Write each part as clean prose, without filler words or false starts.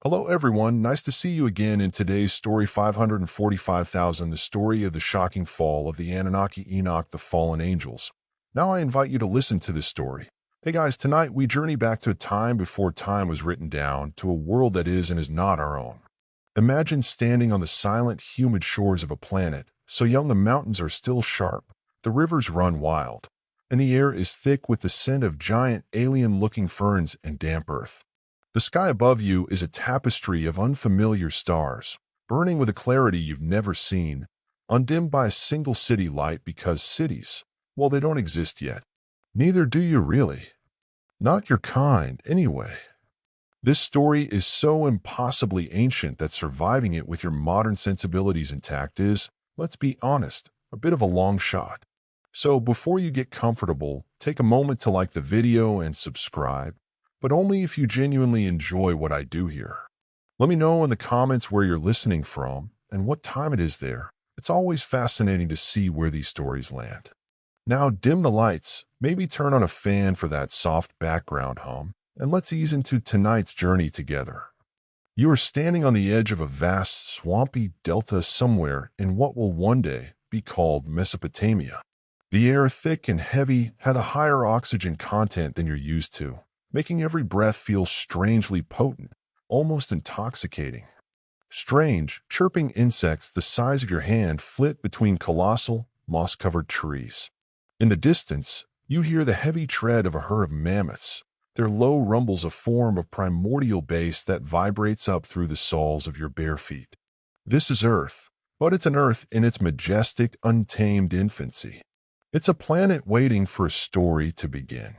Hello, everyone. Nice to see you again in today's story 545,000, the story of the shocking fall of the Anunnaki Enoch, the fallen angels. Now I invite you to listen to this story. Hey guys, tonight we journey back to a time before time was written down, to a world that is and is not our own. Imagine standing on the silent, humid shores of a planet, so young the mountains are still sharp, the rivers run wild, and the air is thick with the scent of giant, alien-looking ferns and damp earth. The sky above you is a tapestry of unfamiliar stars, burning with a clarity you've never seen, undimmed by a single city light because cities, well, they don't exist yet. Neither do you really. Not your kind, anyway. This story is so impossibly ancient that surviving it with your modern sensibilities intact is, let's be honest, a bit of a long shot. So before you get comfortable, take a moment to like the video and subscribe, but only if you genuinely enjoy what I do here. Let me know in the comments where you're listening from and what time it is there. It's always fascinating to see where these stories land. Now dim the lights, maybe turn on a fan for that soft background hum, and let's ease into tonight's journey together. You are standing on the edge of a vast, swampy delta somewhere in what will one day be called Mesopotamia. The air, thick and heavy, had a higher oxygen content than you're used to, making every breath feel strangely potent, almost intoxicating. Strange, chirping insects the size of your hand flit between colossal, moss-covered trees. In the distance, you hear the heavy tread of a herd of mammoths, their low rumbles a form of primordial bass that vibrates up through the soles of your bare feet. This is Earth, but it's an Earth in its majestic, untamed infancy. It's a planet waiting for a story to begin.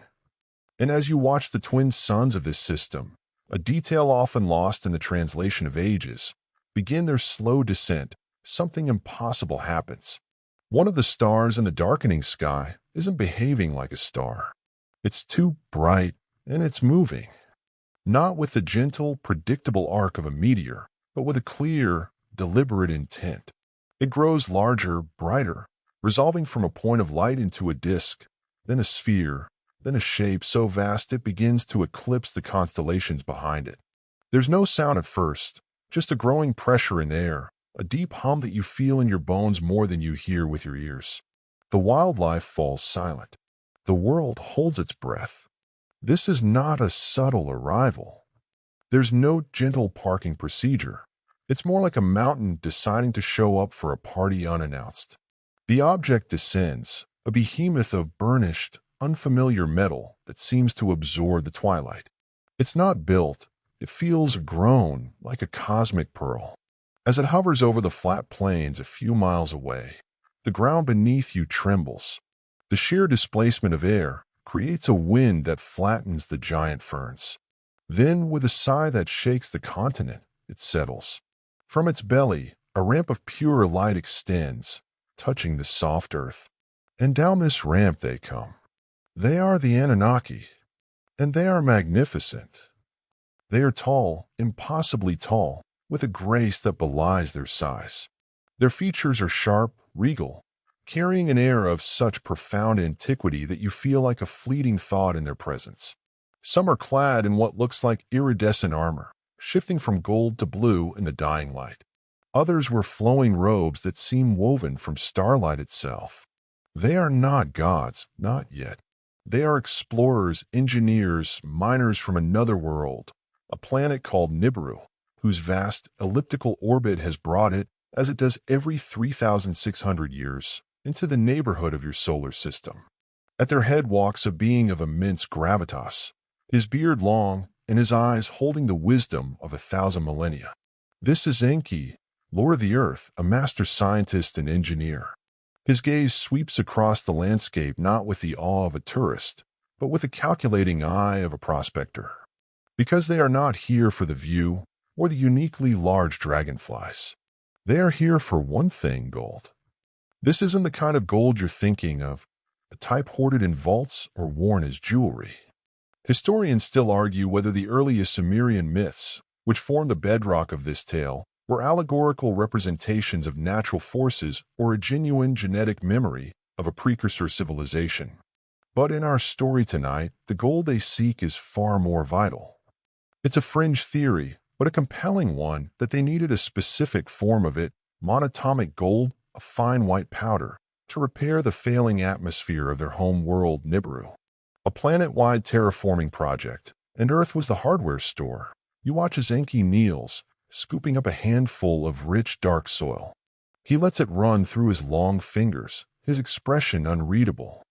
And as you watch the twin suns of this system, a detail often lost in the translation of ages, begin their slow descent, something impossible happens. One of the stars in the darkening sky isn't behaving like a star. It's too bright, and it's moving. Not with the gentle, predictable arc of a meteor, but with a clear, deliberate intent. It grows larger, brighter, resolving from a point of light into a disk, then a sphere, then a shape so vast it begins to eclipse the constellations behind it. There's no sound at first, just a growing pressure in the air, a deep hum that you feel in your bones more than you hear with your ears. The wildlife falls silent. The world holds its breath. This is not a subtle arrival. There's no gentle parking procedure. It's more like a mountain deciding to show up for a party unannounced. The object descends, a behemoth of burnished, unfamiliar metal that seems to absorb the twilight. It's not built, it feels grown like a cosmic pearl. As it hovers over the flat plains a few miles away, the ground beneath you trembles. The sheer displacement of air creates a wind that flattens the giant ferns. Then, with a sigh that shakes the continent, it settles. From its belly, a ramp of pure light extends, touching the soft earth. And down this ramp they come. They are the Anunnaki, and they are magnificent. They are tall, impossibly tall, with a grace that belies their size. Their features are sharp, regal, carrying an air of such profound antiquity that you feel like a fleeting thought in their presence. Some are clad in what looks like iridescent armor, shifting from gold to blue in the dying light. Others wear flowing robes that seem woven from starlight itself. They are not gods, not yet. They are explorers, engineers, miners from another world, a planet called Nibiru, whose vast elliptical orbit has brought it, as it does every 3,600 years, into the neighborhood of your solar system. At their head walks a being of immense gravitas, his beard long and his eyes holding the wisdom of 1,000 millennia. This is Enki, Lord of the Earth, a master scientist and engineer. His gaze sweeps across the landscape not with the awe of a tourist, but with the calculating eye of a prospector. Because they are not here for the view or the uniquely large dragonflies. They are here for one thing, gold. This isn't the kind of gold you're thinking of, the type hoarded in vaults or worn as jewelry. Historians still argue whether the earliest Sumerian myths, which form the bedrock of this tale, were allegorical representations of natural forces or a genuine genetic memory of a precursor civilization. But in our story tonight, the gold they seek is far more vital. It's a fringe theory, but a compelling one that they needed a specific form of it, monatomic gold, a fine white powder, to repair the failing atmosphere of their home world, Nibiru. A planet-wide terraforming project, and Earth was the hardware store. You watch as Enki kneels, scooping up a handful of rich, dark soil. He lets it run through his long fingers, his expression unreadable.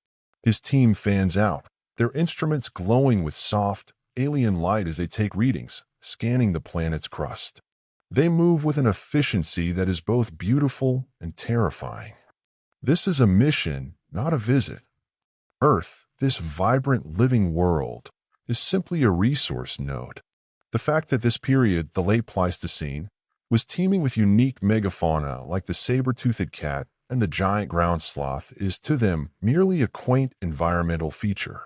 His team fans out, their instruments glowing with soft, alien light as they take readings, scanning the planet's crust. They move with an efficiency that is both beautiful and terrifying. This is a mission, not a visit. Earth, this vibrant living world, is simply a resource node. The fact that this period, the late Pleistocene, was teeming with unique megafauna like the saber-toothed cat and the giant ground sloth is to them merely a quaint environmental feature.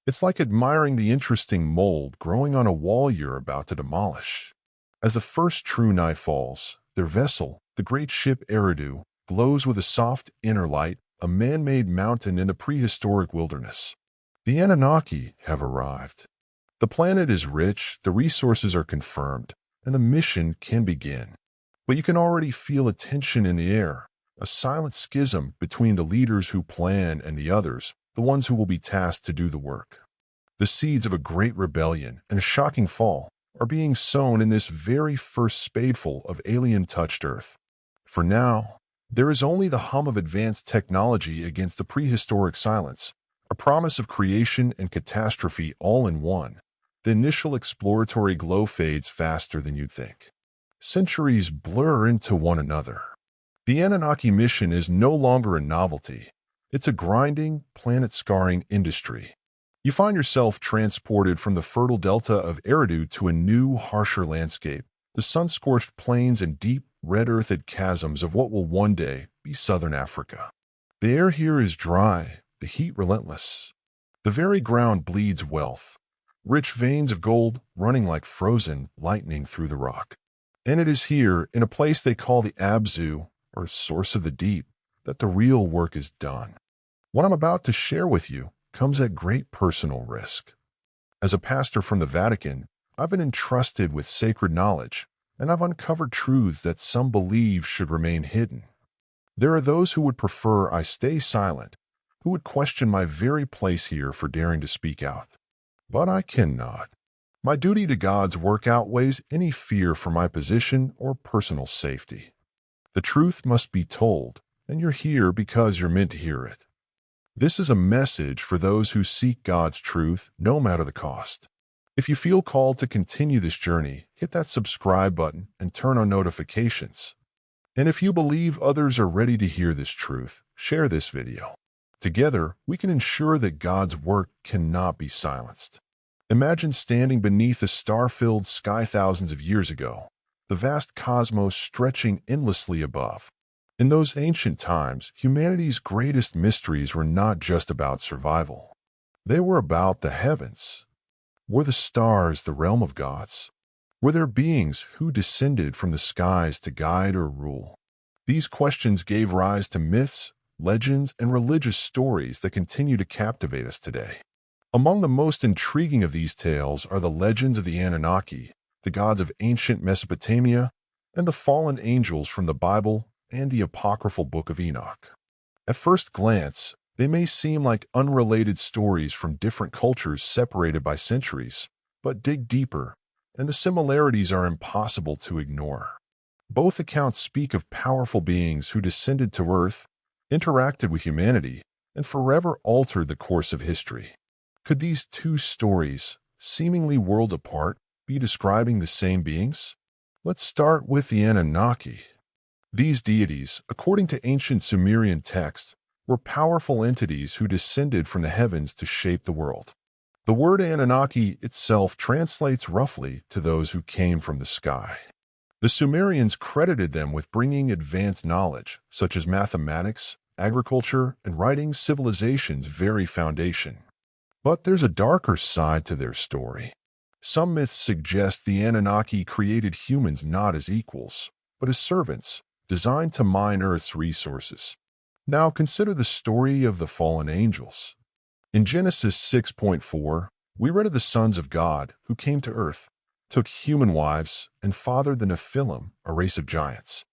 It's like admiring the interesting mold growing on a wall you're about to demolish. As the first true night falls, their vessel, the great ship Eridu, glows with a soft inner light, a man-made mountain in a prehistoric wilderness. The Anunnaki have arrived. The planet is rich, the resources are confirmed, and the mission can begin. But you can already feel a tension in the air, a silent schism between the leaders who plan and the others, the ones who will be tasked to do the work. The seeds of a great rebellion and a shocking fall are being sown in this very first spadeful of alien-touched Earth. For now, there is only the hum of advanced technology against the prehistoric silence, a promise of creation and catastrophe all in one. The initial exploratory glow fades faster than you'd think. Centuries blur into one another. The Anunnaki mission is no longer a novelty. It's a grinding, planet-scarring industry. You find yourself transported from the fertile delta of Eridu to a new, harsher landscape, the sun-scorched plains and deep, red-earthed chasms of what will one day be southern Africa. The air here is dry, the heat relentless. The very ground bleeds wealth, rich veins of gold running like frozen lightning through the rock. And it is here, in a place they call the Abzu, or source of the deep, that the real work is done. What I'm about to share with you comes at great personal risk. As a pastor from the Vatican, I've been entrusted with sacred knowledge, and I've uncovered truths that some believe should remain hidden. There are those who would prefer I stay silent, who would question my very place here for daring to speak out. But I cannot. My duty to God's work outweighs any fear for my position or personal safety. The truth must be told, and you're here because you're meant to hear it. This is a message for those who seek God's truth, no matter the cost. If you feel called to continue this journey, hit that subscribe button and turn on notifications. And if you believe others are ready to hear this truth, share this video. Together, we can ensure that God's work cannot be silenced. Imagine standing beneath a star-filled sky thousands of years ago, the vast cosmos stretching endlessly above. In those ancient times, humanity's greatest mysteries were not just about survival. They were about the heavens. Were the stars the realm of gods? Were there beings who descended from the skies to guide or rule? These questions gave rise to myths, legends, and religious stories that continue to captivate us today. Among the most intriguing of these tales are the legends of the Anunnaki, the gods of ancient Mesopotamia, and the fallen angels from the Bible and the apocryphal Book of Enoch. At first glance, they may seem like unrelated stories from different cultures separated by centuries, but dig deeper, and the similarities are impossible to ignore. Both accounts speak of powerful beings who descended to Earth, interacted with humanity, and forever altered the course of history. Could these two stories, seemingly worlds apart, be describing the same beings? Let's start with the Anunnaki. These deities, according to ancient Sumerian texts, were powerful entities who descended from the heavens to shape the world. The word Anunnaki itself translates roughly to those who came from the sky. The Sumerians credited them with bringing advanced knowledge, such as mathematics, agriculture, and writing civilization's very foundation. But there's a darker side to their story. Some myths suggest the Anunnaki created humans not as equals, but as servants, designed to mine Earth's resources. Now consider the story of the fallen angels. In Genesis 6:4, we read of the sons of God who came to Earth took human wives, and fathered the Nephilim, a race of giants.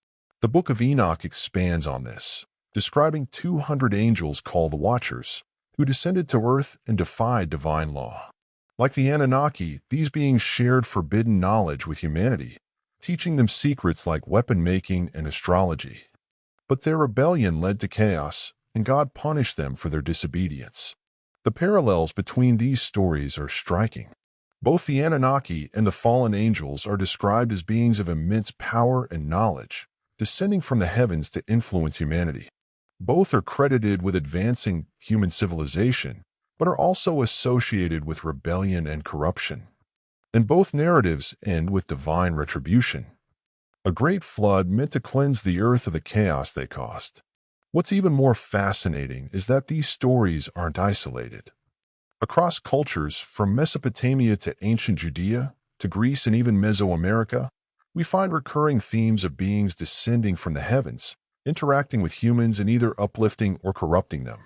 The Book of Enoch expands on this, describing 200 angels called the Watchers, who descended to earth and defied divine law. Like the Anunnaki, these beings shared forbidden knowledge with humanity, teaching them secrets like weapon-making and astrology. But their rebellion led to chaos, and God punished them for their disobedience. The parallels between these stories are striking. Both the Anunnaki and the fallen angels are described as beings of immense power and knowledge, descending from the heavens to influence humanity. Both are credited with advancing human civilization, but are also associated with rebellion and corruption. And both narratives end with divine retribution. A great flood meant to cleanse the earth of the chaos they caused. What's even more fascinating is that these stories aren't isolated. Across cultures, from Mesopotamia to ancient Judea, to Greece and even Mesoamerica, we find recurring themes of beings descending from the heavens, interacting with humans and either uplifting or corrupting them.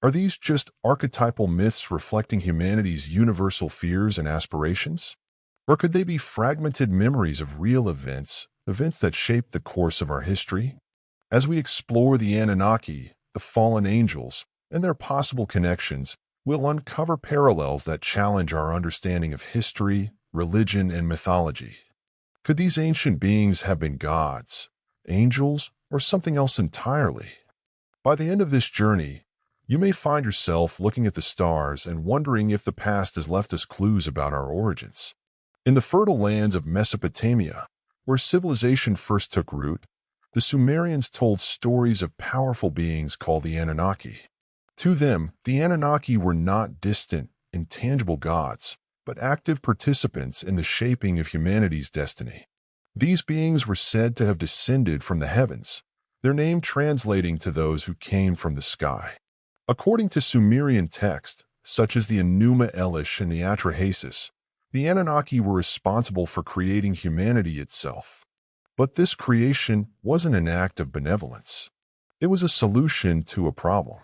Are these just archetypal myths reflecting humanity's universal fears and aspirations? Or could they be fragmented memories of real events that shaped the course of our history? As we explore the Anunnaki, the fallen angels, and their possible connections, we'll uncover parallels that challenge our understanding of history, religion, and mythology. Could these ancient beings have been gods, angels, or something else entirely? By the end of this journey, you may find yourself looking at the stars and wondering if the past has left us clues about our origins. In the fertile lands of Mesopotamia, where civilization first took root, the Sumerians told stories of powerful beings called the Anunnaki. To them, the Anunnaki were not distant, intangible gods, but active participants in the shaping of humanity's destiny. These beings were said to have descended from the heavens, their name translating to those who came from the sky. According to Sumerian texts, such as the Enuma Elish and the Atrahasis, the Anunnaki were responsible for creating humanity itself. But this creation wasn't an act of benevolence. It was a solution to a problem.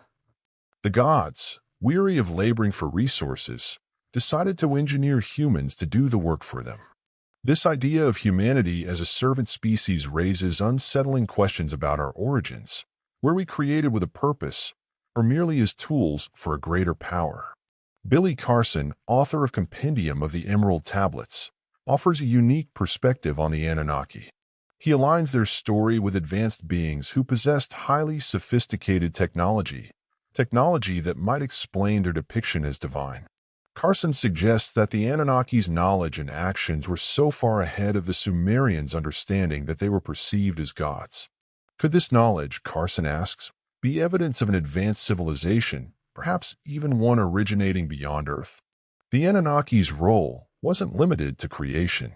The gods, weary of laboring for resources, decided to engineer humans to do the work for them. This idea of humanity as a servant species raises unsettling questions about our origins. Were we created with a purpose, or merely as tools for a greater power? Billy Carson, author of Compendium of the Emerald Tablets, offers a unique perspective on the Anunnaki. He aligns their story with advanced beings who possessed highly sophisticated technology that might explain their depiction as divine. Carson suggests that the Anunnaki's knowledge and actions were so far ahead of the Sumerians' understanding that they were perceived as gods. Could this knowledge, Carson asks, be evidence of an advanced civilization, perhaps even one originating beyond Earth? The Anunnaki's role wasn't limited to creation.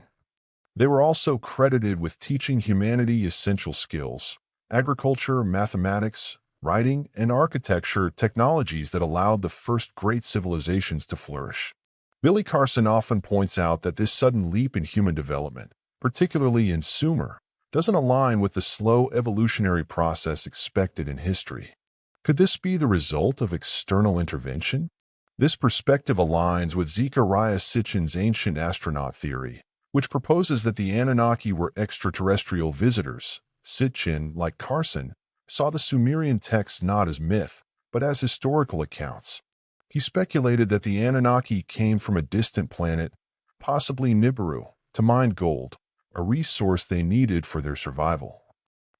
They were also credited with teaching humanity essential skills: agriculture, mathematics, writing, and architecture, technologies that allowed the first great civilizations to flourish. Billy Carson often points out that this sudden leap in human development, particularly in Sumer, doesn't align with the slow evolutionary process expected in history. Could this be the result of external intervention? This perspective aligns with Zecharia Sitchin's ancient astronaut theory, which proposes that the Anunnaki were extraterrestrial visitors. Sitchin, like Carson, saw the Sumerian texts not as myth, but as historical accounts. He speculated that the Anunnaki came from a distant planet, possibly Nibiru, to mine gold, a resource they needed for their survival.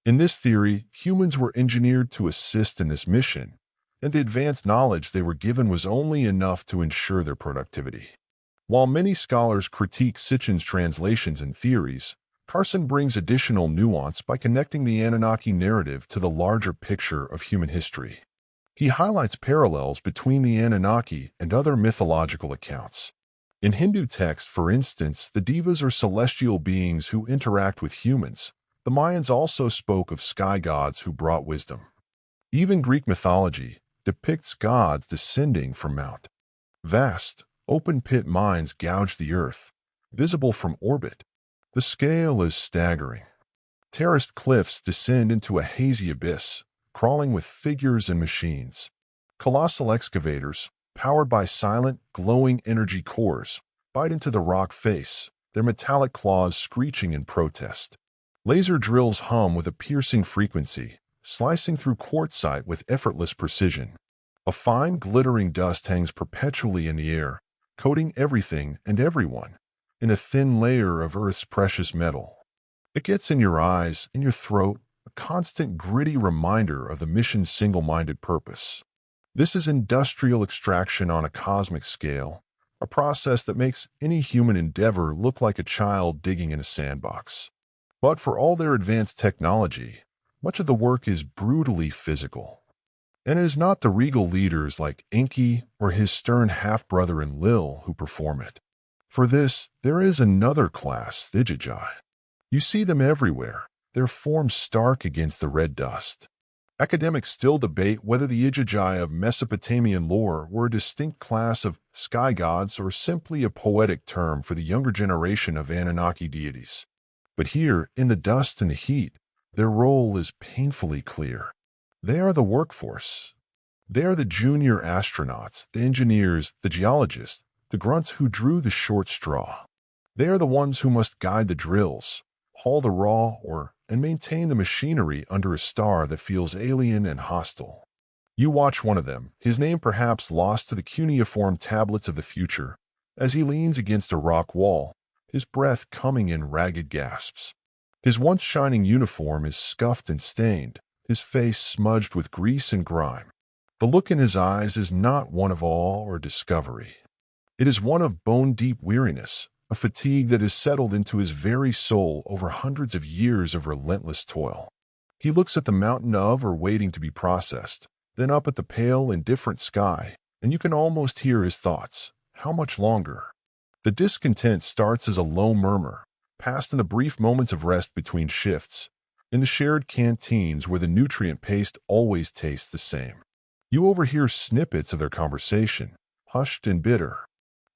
In this theory, humans were engineered to assist in this mission, and the advanced knowledge they were given was only enough to ensure their productivity. While many scholars critique Sitchin's translations and theories, Carson brings additional nuance by connecting the Anunnaki narrative to the larger picture of human history. He highlights parallels between the Anunnaki and other mythological accounts. In Hindu texts, for instance, the devas are celestial beings who interact with humans. The Mayans also spoke of sky gods who brought wisdom. Even Greek mythology depicts gods descending from Mount. Vast, open-pit mines gouge the earth, visible from orbit. The scale is staggering. Terraced cliffs descend into a hazy abyss, crawling with figures and machines. Colossal excavators, powered by silent, glowing energy cores, bite into the rock face, their metallic claws screeching in protest. Laser drills hum with a piercing frequency, slicing through quartzite with effortless precision. A fine, glittering dust hangs perpetually in the air, coating everything and everyone in a thin layer of Earth's precious metal. It gets in your eyes, in your throat, a constant gritty reminder of the mission's single-minded purpose. This is industrial extraction on a cosmic scale, a process that makes any human endeavor look like a child digging in a sandbox. But for all their advanced technology, much of the work is brutally physical. And it is not the regal leaders like Enki or his stern half-brother Enlil who perform it. For this, there is another class, the Ijajai. You see them everywhere, their forms stark against the red dust. Academics still debate whether the Ijajai of Mesopotamian lore were a distinct class of sky gods or simply a poetic term for the younger generation of Anunnaki deities. But here, in the dust and the heat, their role is painfully clear. They are the workforce. They are the junior astronauts, the engineers, the geologists, the grunts who drew the short straw. They are the ones who must guide the drills, haul the raw ore, and maintain the machinery under a star that feels alien and hostile. You watch one of them, his name perhaps lost to the cuneiform tablets of the future, as he leans against a rock wall, his breath coming in ragged gasps. His once shining uniform is scuffed and stained, his face smudged with grease and grime. The look in his eyes is not one of awe or discovery. It is one of bone-deep weariness, a fatigue that has settled into his very soul over hundreds of years of relentless toil. He looks at the mountain of or waiting to be processed, then up at the pale, indifferent sky, and you can almost hear his thoughts. How much longer? The discontent starts as a low murmur, passed in the brief moments of rest between shifts, in the shared canteens where the nutrient paste always tastes the same. You overhear snippets of their conversation, hushed and bitter.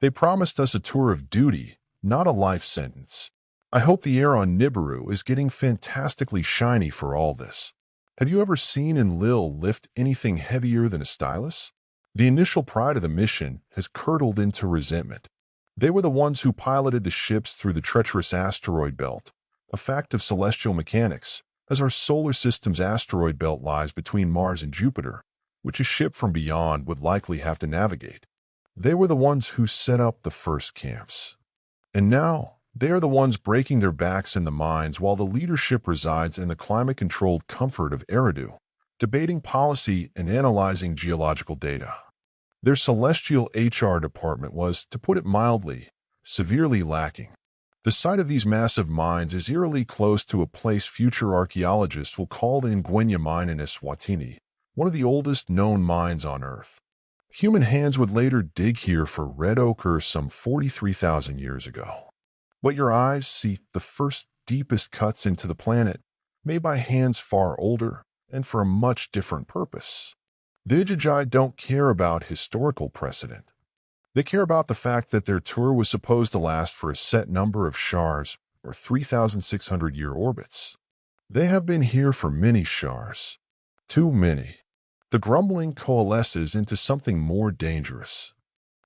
They promised us a tour of duty, not a life sentence. I hope the air on Nibiru is getting fantastically shiny for all this. Have you ever seen Enlil lift anything heavier than a stylus? The initial pride of the mission has curdled into resentment. They were the ones who piloted the ships through the treacherous asteroid belt, a fact of celestial mechanics, as our solar system's asteroid belt lies between Mars and Jupiter, which a ship from beyond would likely have to navigate. They were the ones who set up the first camps. And now, they are the ones breaking their backs in the mines while the leadership resides in the climate-controlled comfort of Eridu, debating policy and analyzing geological data. Their celestial HR department was, to put it mildly, severely lacking. The site of these massive mines is eerily close to a place future archaeologists will call the Ngwenya mine in Eswatini, one of the oldest known mines on Earth. Human hands would later dig here for red ochre some 43,000 years ago. But your eyes see the first deepest cuts into the planet, made by hands far older and for a much different purpose. The Ijajai don't care about historical precedent. They care about the fact that their tour was supposed to last for a set number of shars, or 3,600-year orbits. They have been here for many shars. Too many. The grumbling coalesces into something more dangerous.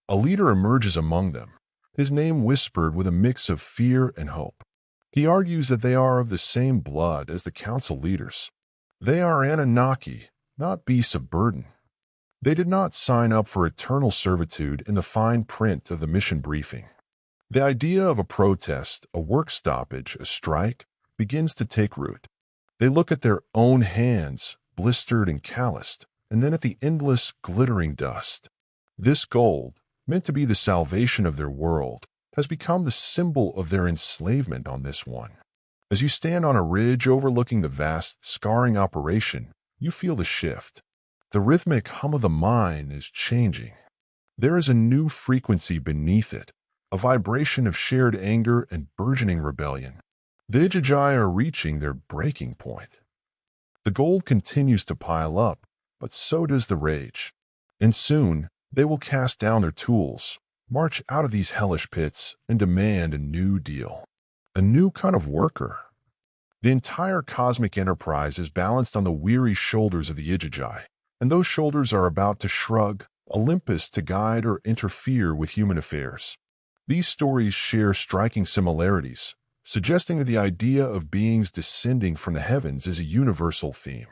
A leader emerges among them, his name whispered with a mix of fear and hope. He argues that they are of the same blood as the council leaders. They are Anunnaki, not beasts of burden. They did not sign up for eternal servitude in the fine print of the mission briefing. The idea of a protest, a work stoppage, a strike, begins to take root. They look at their own hands, blistered and calloused, and then at the endless, glittering dust. This gold, meant to be the salvation of their world, has become the symbol of their enslavement on this one. As you stand on a ridge overlooking the vast, scarring operation, you feel the shift. The rhythmic hum of the mine is changing. There is a new frequency beneath it, a vibration of shared anger and burgeoning rebellion. The Ijajai are reaching their breaking point. The gold continues to pile up, but so does the rage. And soon, they will cast down their tools, march out of these hellish pits, and demand a new deal. A new kind of worker. The entire cosmic enterprise is balanced on the weary shoulders of the Ijajai, and those shoulders are about to shrug, Olympus to guide or interfere with human affairs. These stories share striking similarities, suggesting that the idea of beings descending from the heavens is a universal theme.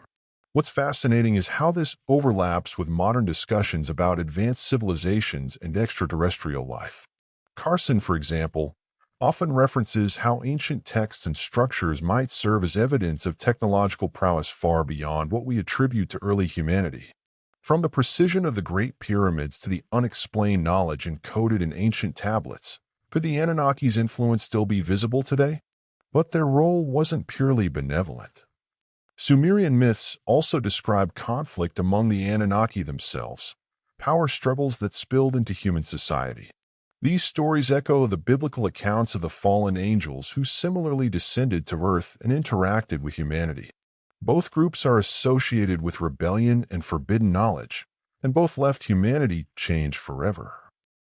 What's fascinating is how this overlaps with modern discussions about advanced civilizations and extraterrestrial life. Carson, for example, often references how ancient texts and structures might serve as evidence of technological prowess far beyond what we attribute to early humanity. From the precision of the Great Pyramids to the unexplained knowledge encoded in ancient tablets, could the Anunnaki's influence still be visible today? But their role wasn't purely benevolent. Sumerian myths also describe conflict among the Anunnaki themselves, power struggles that spilled into human society. These stories echo the biblical accounts of the fallen angels who similarly descended to Earth and interacted with humanity. Both groups are associated with rebellion and forbidden knowledge, and both left humanity changed forever.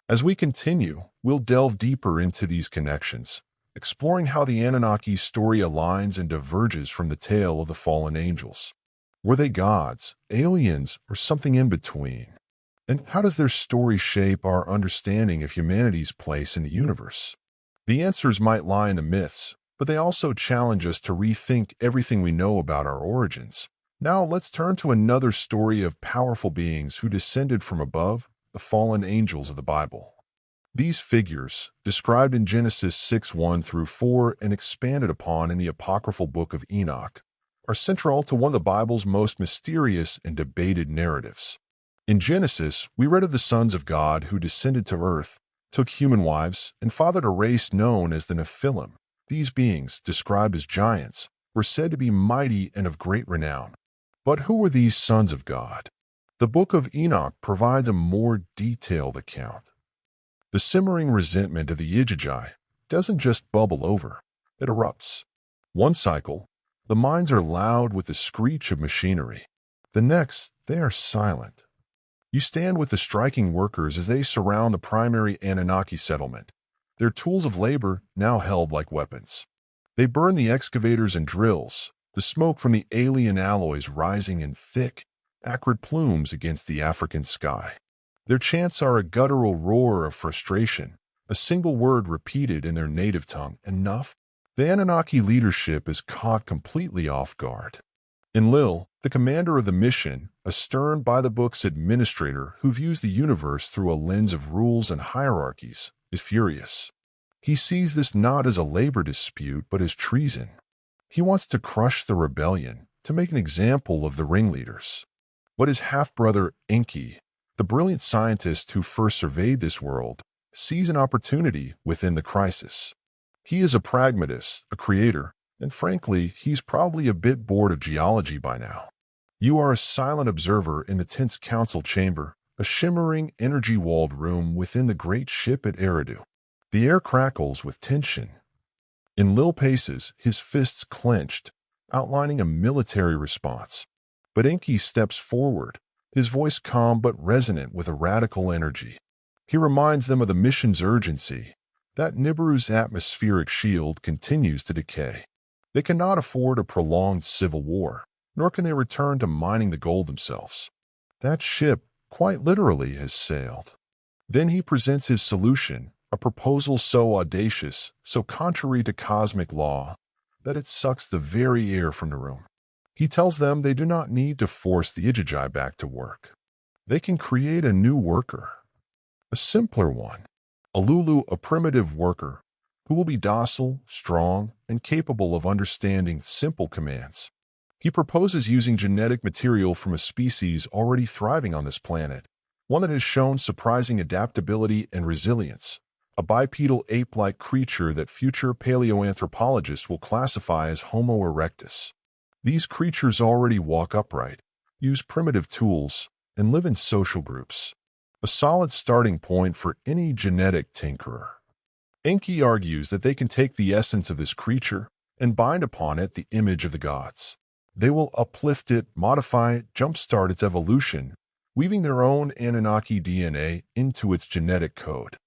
As we continue, we'll delve deeper into these connections, exploring how the Anunnaki story aligns and diverges from the tale of the fallen angels. Were they gods, aliens, or something in between? And how does their story shape our understanding of humanity's place in the universe? The answers might lie in the myths, but they also challenge us to rethink everything we know about our origins. Now let's turn to another story of powerful beings who descended from above, the fallen angels of the Bible. These figures, described in Genesis 6:1 through 4 and expanded upon in the apocryphal book of Enoch, are central to one of the Bible's most mysterious and debated narratives. In Genesis, we read of the sons of God who descended to earth, took human wives, and fathered a race known as the Nephilim. These beings, described as giants, were said to be mighty and of great renown. But who were these sons of God? The book of Enoch provides a more detailed account. The simmering resentment of the Igigi doesn't just bubble over, it erupts. One cycle, the minds are loud with the screech of machinery. The next, they are silent. You stand with the striking workers as they surround the primary Anunnaki settlement, their tools of labor now held like weapons. They burn the excavators and drills, the smoke from the alien alloys rising in thick, acrid plumes against the African sky. Their chants are a guttural roar of frustration, a single word repeated in their native tongue, enough. The Anunnaki leadership is caught completely off guard. Enlil, the commander of the mission, a stern by-the-books administrator who views the universe through a lens of rules and hierarchies, is furious. He sees this not as a labor dispute but as treason. He wants to crush the rebellion, to make an example of the ringleaders. But his half-brother Enki, the brilliant scientist who first surveyed this world, sees an opportunity within the crisis. He is a pragmatist, a creator, and frankly, he's probably a bit bored of geology by now. You are a silent observer in the tense council chamber, a shimmering, energy-walled room within the great ship at Eridu. The air crackles with tension. Enlil paces, his fists clenched, outlining a military response. But Enki steps forward, his voice calm but resonant with a radical energy. He reminds them of the mission's urgency, that Nibiru's atmospheric shield continues to decay. They cannot afford a prolonged civil war, nor can they return to mining the gold themselves. That ship, quite literally, has sailed. Then he presents his solution, a proposal so audacious, so contrary to cosmic law, that it sucks the very air from the room. He tells them they do not need to force the Igigi back to work. They can create a new worker, a simpler one, a Lulu, a primitive worker, who will be docile, strong, and capable of understanding simple commands. He proposes using genetic material from a species already thriving on this planet, one that has shown surprising adaptability and resilience, a bipedal ape-like creature that future paleoanthropologists will classify as Homo erectus. These creatures already walk upright, use primitive tools, and live in social groups, a solid starting point for any genetic tinkerer. Enki argues that they can take the essence of this creature and bind upon it the image of the gods. They will uplift it, modify it, jumpstart its evolution, weaving their own Anunnaki DNA into its genetic code.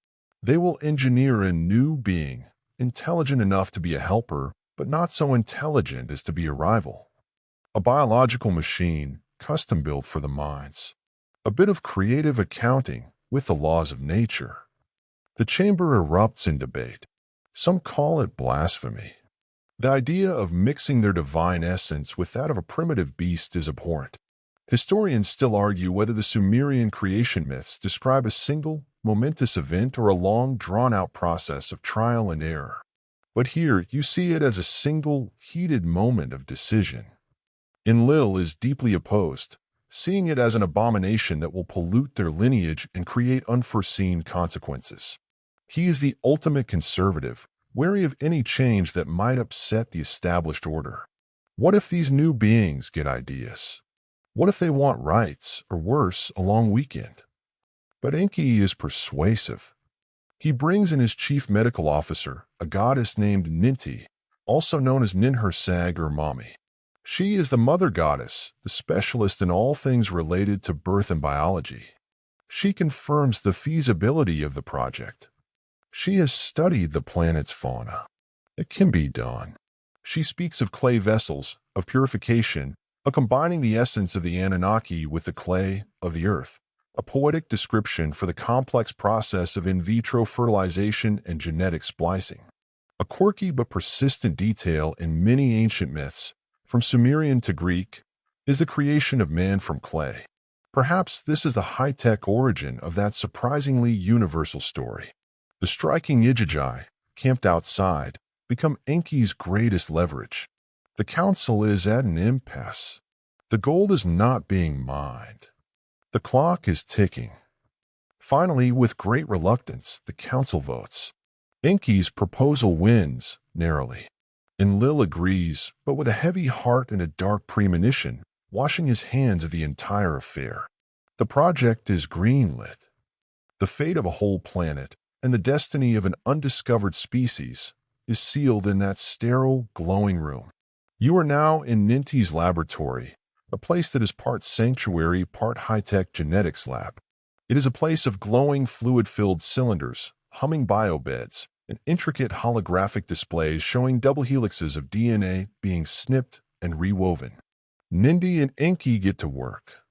They will engineer a new being, intelligent enough to be a helper, but not so intelligent as to be a rival. A biological machine, custom-built for the minds. A bit of creative accounting with the laws of nature. The chamber erupts in debate. Some call it blasphemy. The idea of mixing their divine essence with that of a primitive beast is abhorrent. Historians still argue whether the Sumerian creation myths describe a single, momentous event or a long, drawn-out process of trial and error. But here, you see it as a single, heated moment of decision. Enlil is deeply opposed, seeing it as an abomination that will pollute their lineage and create unforeseen consequences. He is the ultimate conservative, wary of any change that might upset the established order. What if these new beings get ideas? What if they want rights, or worse, a long weekend? But Enki is persuasive. He brings in his chief medical officer, a goddess named Ninti, also known as Ninhursag or Mami. She is the mother goddess, the specialist in all things related to birth and biology. She confirms the feasibility of the project. She has studied the planet's fauna. It can be done. She speaks of clay vessels, of purification, of combining the essence of the Anunnaki with the clay of the earth, a poetic description for the complex process of in vitro fertilization and genetic splicing. A quirky but persistent detail in many ancient myths, from Sumerian to Greek, is the creation of man from clay. Perhaps this is the high-tech origin of that surprisingly universal story. The striking Igigi, camped outside, become Enki's greatest leverage. The council is at an impasse. The gold is not being mined. The clock is ticking. Finally, with great reluctance, the council votes. Enki's proposal wins, narrowly. Enlil agrees, but with a heavy heart and a dark premonition, washing his hands of the entire affair. The project is greenlit. The fate of a whole planet and the destiny of an undiscovered species is sealed in that sterile, glowing room. You are now in Ninti's laboratory, a place that is part sanctuary, part high-tech genetics lab. It is a place of glowing, fluid-filled cylinders, humming biobeds, and intricate holographic displays showing double helixes of DNA being snipped and rewoven. Ninti and Enki get to work.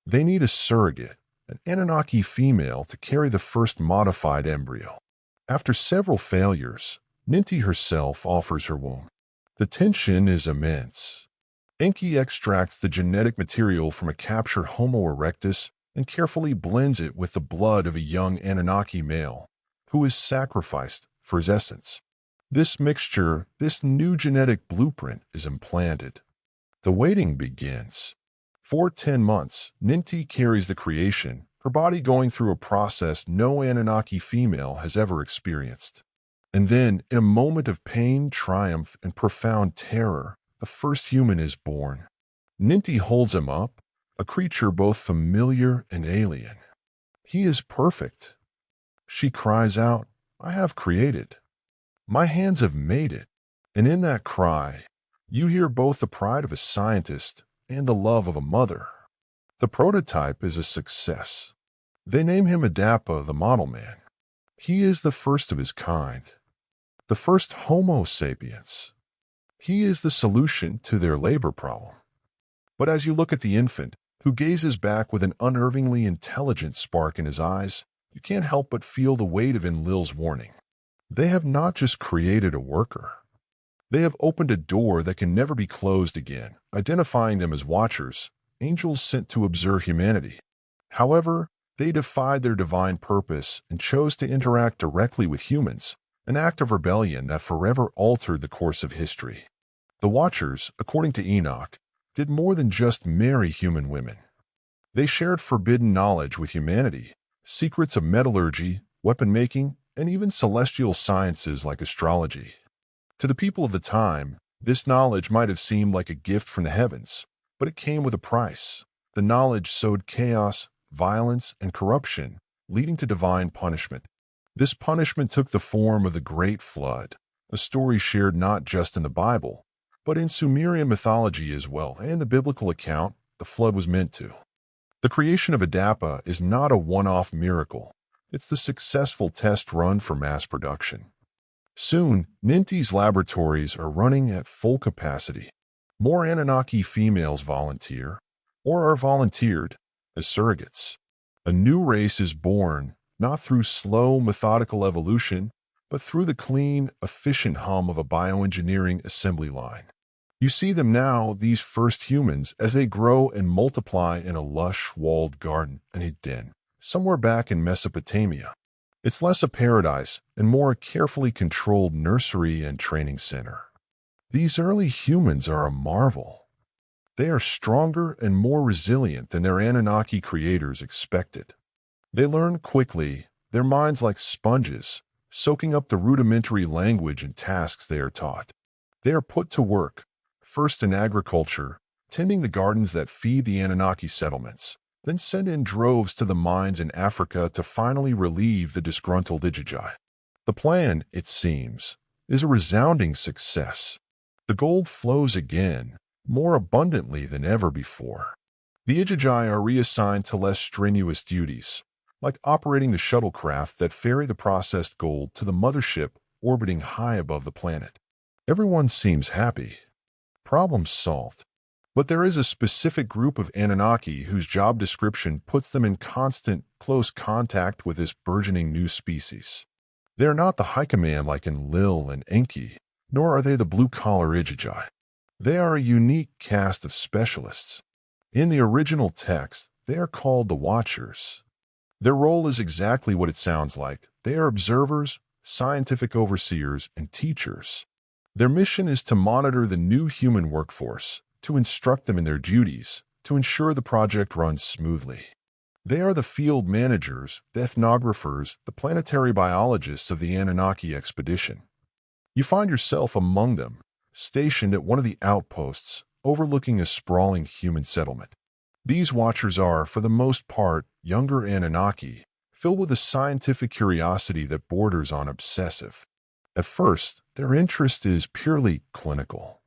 They need a surrogate, an Anunnaki female, to carry the first modified embryo. After several failures, Ninti herself offers her womb. The tension is immense. Enki extracts the genetic material from a captured Homo erectus and carefully blends it with the blood of a young Anunnaki male, who is sacrificed for his essence. This mixture, this new genetic blueprint, is implanted. The waiting begins. For 10 months, Ninti carries the creation, her body going through a process no Anunnaki female has ever experienced. And then, in a moment of pain, triumph, and profound terror, the first human is born. Ninti holds him up, a creature both familiar and alien. He is perfect. She cries out, "I have created. My hands have made it." And in that cry, you hear both the pride of a scientist and the love of a mother. The prototype is a success. They name him Adapa, the model man. He is the first of his kind, the first Homo sapiens. He is the solution to their labor problem. But as you look at the infant, who gazes back with an unnervingly intelligent spark in his eyes, you can't help but feel the weight of Enlil's warning. They have not just created a worker. They have opened a door that can never be closed again, identifying them as watchers, angels sent to observe humanity. However, they defied their divine purpose and chose to interact directly with humans, an act of rebellion that forever altered the course of history. The Watchers, according to Enoch, did more than just marry human women. They shared forbidden knowledge with humanity, secrets of metallurgy, weapon-making, and even celestial sciences like astrology. To the people of the time, this knowledge might have seemed like a gift from the heavens, but it came with a price. The knowledge sowed chaos, violence, and corruption, leading to divine punishment. This punishment took the form of the Great Flood, a story shared not just in the Bible, but in Sumerian mythology as well, and the biblical account the flood was meant to. The creation of Adapa is not a one-off miracle. It's the successful test run for mass production. Soon, Ninti's laboratories are running at full capacity. More Anunnaki females volunteer, or are volunteered, as surrogates. A new race is born, not through slow, methodical evolution, but through the clean, efficient hum of a bioengineering assembly line. You see them now, these first humans, as they grow and multiply in a lush, walled garden and a den, somewhere back in Mesopotamia. It's less a paradise and more a carefully controlled nursery and training center. These early humans are a marvel. They are stronger and more resilient than their Anunnaki creators expected. They learn quickly, their minds like sponges, soaking up the rudimentary language and tasks they are taught. They are put to work, first in agriculture, tending the gardens that feed the Anunnaki settlements, then sent in droves to the mines in Africa to finally relieve the disgruntled Ijiji. The plan, it seems, is a resounding success. The gold flows again, more abundantly than ever before. The Ijiji are reassigned to less strenuous duties, like operating the shuttlecraft that ferry the processed gold to the mothership orbiting high above the planet. Everyone seems happy. Problem solved. But there is a specific group of Anunnaki whose job description puts them in constant, close contact with this burgeoning new species. They are not the high command like in Lil and Enki, nor are they the blue-collar Ijiji. They are a unique cast of specialists. In the original text, they are called the Watchers. Their role is exactly what it sounds like. They are observers, scientific overseers, and teachers. Their mission is to monitor the new human workforce, to instruct them in their duties, to ensure the project runs smoothly. They are the field managers, the ethnographers, the planetary biologists of the Anunnaki expedition. You find yourself among them, stationed at one of the outposts, overlooking a sprawling human settlement. These Watchers are, for the most part, younger Anunnaki, filled with a scientific curiosity that borders on obsessive. At first, their interest is purely clinical.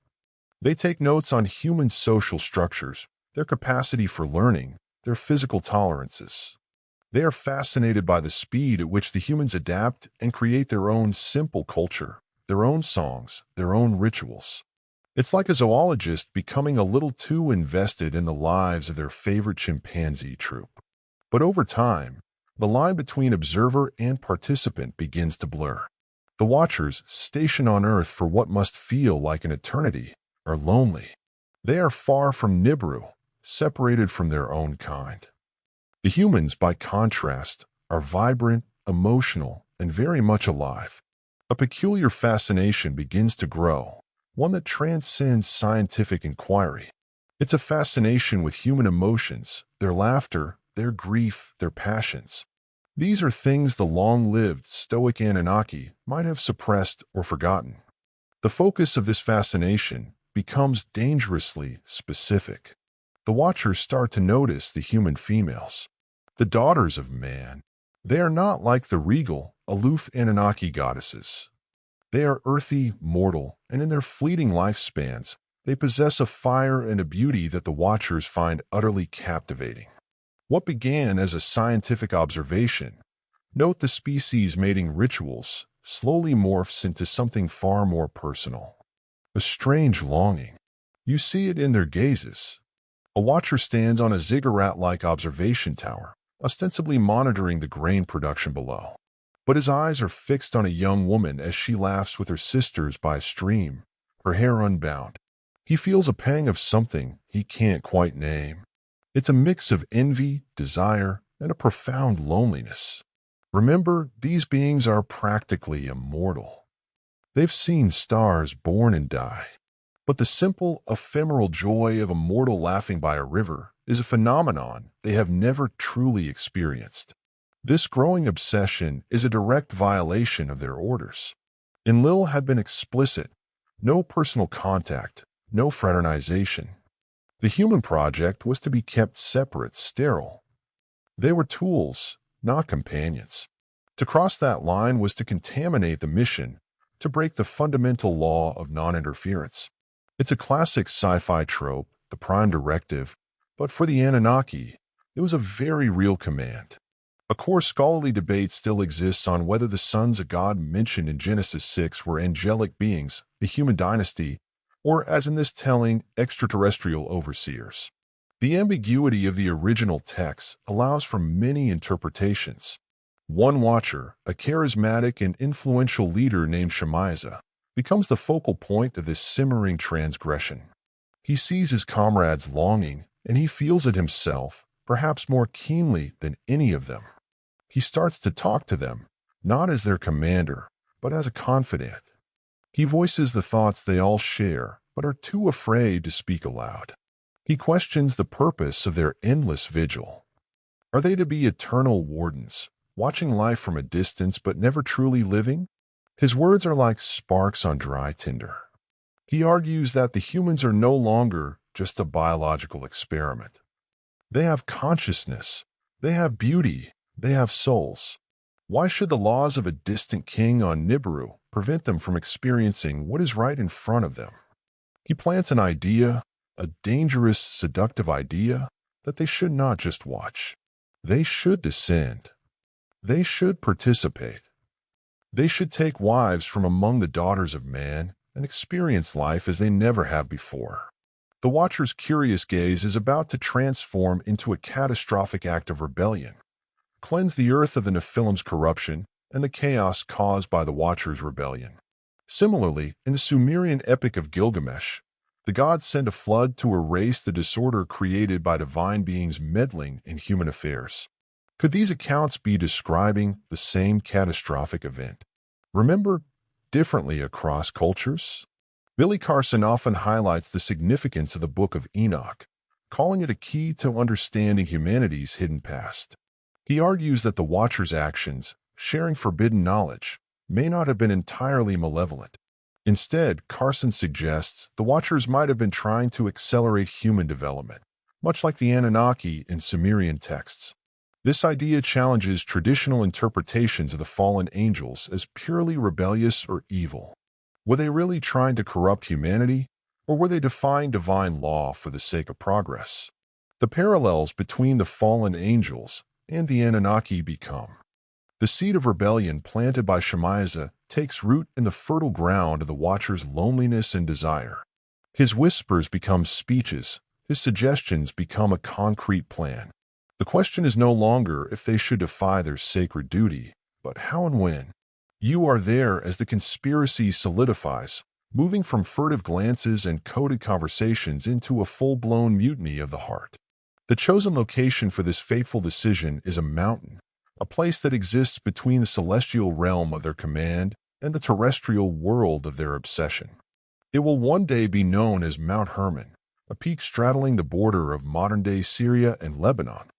They take notes on human social structures, their capacity for learning, their physical tolerances. They are fascinated by the speed at which the humans adapt and create their own simple culture, their own songs, their own rituals. It's like a zoologist becoming a little too invested in the lives of their favorite chimpanzee troop. But over time, the line between observer and participant begins to blur. The Watchers, stationed on Earth for what must feel like an eternity, are lonely. They are far from Nibiru, separated from their own kind. The humans, by contrast, are vibrant, emotional, and very much alive. A peculiar fascination begins to grow, one that transcends scientific inquiry. It's a fascination with human emotions, their laughter, their grief, their passions. These are things the long-lived stoic Anunnaki might have suppressed or forgotten. The focus of this fascination becomes dangerously specific. The Watchers start to notice the human females, the daughters of man. They are not like the regal, aloof Anunnaki goddesses. They are earthy, mortal, and in their fleeting lifespans, they possess a fire and a beauty that the Watchers find utterly captivating. What began as a scientific observation, note the species mating rituals, slowly morphs into something far more personal. A strange longing. You see it in their gazes. A Watcher stands on a ziggurat-like observation tower, ostensibly monitoring the grain production below. But his eyes are fixed on a young woman as she laughs with her sisters by a stream, her hair unbound. He feels a pang of something he can't quite name. It's a mix of envy, desire, and a profound loneliness. Remember, these beings are practically immortal. They've seen stars born and die. But the simple, ephemeral joy of a mortal laughing by a river is a phenomenon they have never truly experienced. This growing obsession is a direct violation of their orders. Enlil had been explicit: no personal contact, no fraternization. The human project was to be kept separate, sterile. They were tools, not companions. To cross that line was to contaminate the mission, to break the fundamental law of non-interference. It's a classic sci-fi trope, the prime directive, but for the Anunnaki, it was a very real command. A core scholarly debate still exists on whether the sons of God mentioned in Genesis 6 were angelic beings, a human dynasty, or, as in this telling, extraterrestrial overseers. The ambiguity of the original text allows for many interpretations. One watcher, a charismatic and influential leader named Shemiza, becomes the focal point of this simmering transgression. He sees his comrades longing, and he feels it himself, perhaps more keenly than any of them. He starts to talk to them, not as their commander, but as a confidant. He voices the thoughts they all share, but are too afraid to speak aloud. He questions the purpose of their endless vigil. Are they to be eternal wardens, watching life from a distance but never truly living? His words are like sparks on dry tinder. He argues that the humans are no longer just a biological experiment. They have consciousness, they have beauty, they have souls. Why should the laws of a distant king on Nibiru prevent them from experiencing what is right in front of them? He plants an idea, a dangerous, seductive idea, that they should not just watch. They should descend. They should participate. They should take wives from among the daughters of man and experience life as they never have before. The Watcher's curious gaze is about to transform into a catastrophic act of rebellion, cleanse the earth of the Nephilim's corruption and the chaos caused by the Watcher's rebellion. Similarly, in the Sumerian epic of Gilgamesh, the gods send a flood to erase the disorder created by divine beings meddling in human affairs. Could these accounts be describing the same catastrophic event, remembered differently across cultures? Billy Carson often highlights the significance of the Book of Enoch, calling it a key to understanding humanity's hidden past. He argues that the Watcher's actions, sharing forbidden knowledge, may not have been entirely malevolent. Instead, Carson suggests the Watchers might have been trying to accelerate human development, much like the Anunnaki in Sumerian texts. This idea challenges traditional interpretations of the fallen angels as purely rebellious or evil. Were they really trying to corrupt humanity, or were they defying divine law for the sake of progress? The parallels between the fallen angels and the Anunnaki become. The seed of rebellion planted by Shemiza takes root in the fertile ground of the Watcher's loneliness and desire. His whispers become speeches, his suggestions become a concrete plan. The question is no longer if they should defy their sacred duty, but how and when. You are there as the conspiracy solidifies, moving from furtive glances and coded conversations into a full-blown mutiny of the heart. The chosen location for this fateful decision is a mountain, a place that exists between the celestial realm of their command and the terrestrial world of their obsession. It will one day be known as Mount Hermon, a peak straddling the border of modern-day Syria and Lebanon.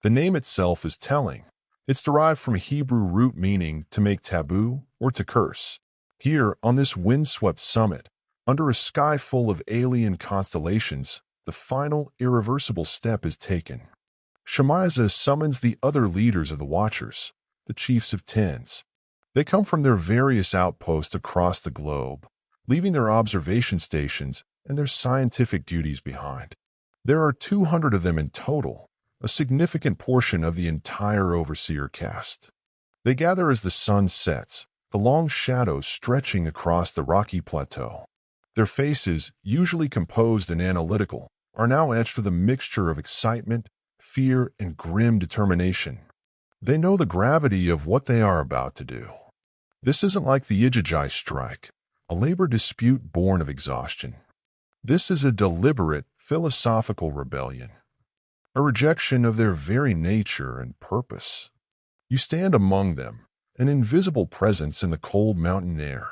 The name itself is telling. It's derived from a Hebrew root meaning to make taboo or to curse. Here, on this windswept summit, under a sky full of alien constellations, the final, irreversible step is taken. Shemiza summons the other leaders of the Watchers, the chiefs of tens. They come from their various outposts across the globe, leaving their observation stations and their scientific duties behind. There are 200 of them in total, a significant portion of the entire overseer caste. They gather as the sun sets, the long shadows stretching across the rocky plateau. Their faces, usually composed and analytical, are now etched with a mixture of excitement, fear, and grim determination. They know the gravity of what they are about to do. This isn't like the Ijajai strike, a labor dispute born of exhaustion. This is a deliberate, philosophical rebellion, a rejection of their very nature and purpose. You stand among them, an invisible presence in the cold mountain air.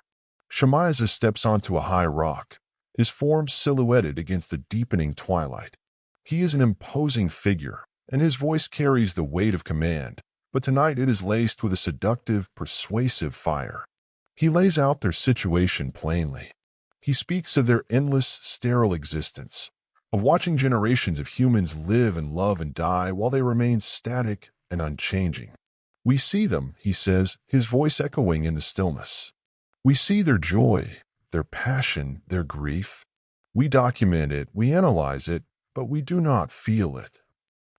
Shemiza steps onto a high rock, his form silhouetted against the deepening twilight. He is an imposing figure, and his voice carries the weight of command, but tonight it is laced with a seductive, persuasive fire. He lays out their situation plainly. He speaks of their endless, sterile existence, of watching generations of humans live and love and die while they remain static and unchanging. We see them, he says, his voice echoing in the stillness. We see their joy, their passion, their grief. We document it, we analyze it, but we do not feel it.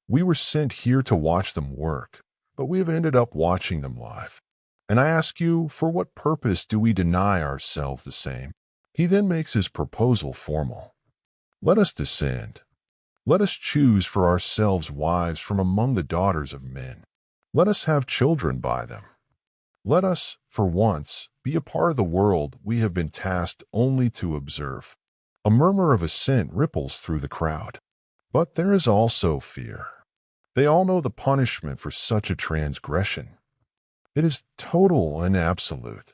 We were sent here to watch them work, but we have ended up watching them live. And I ask you, for what purpose do we deny ourselves the same? He then makes his proposal formal. Let us descend. Let us choose for ourselves wives from among the daughters of men. Let us have children by them. Let us, for once, be a part of the world we have been tasked only to observe. A murmur of assent ripples through the crowd. But there is also fear. They all know the punishment for such a transgression. It is total and absolute.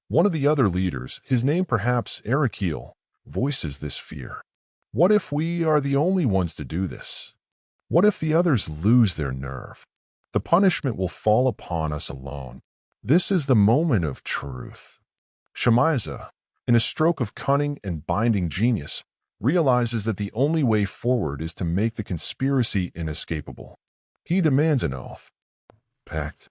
One of the other leaders, his name perhaps Erekiel, voices this fear. What if we are the only ones to do this? What if the others lose their nerve? The punishment will fall upon us alone. This is the moment of truth. Shemaiah, in a stroke of cunning and binding genius, realizes that the only way forward is to make the conspiracy inescapable. He demands an oath. Pact.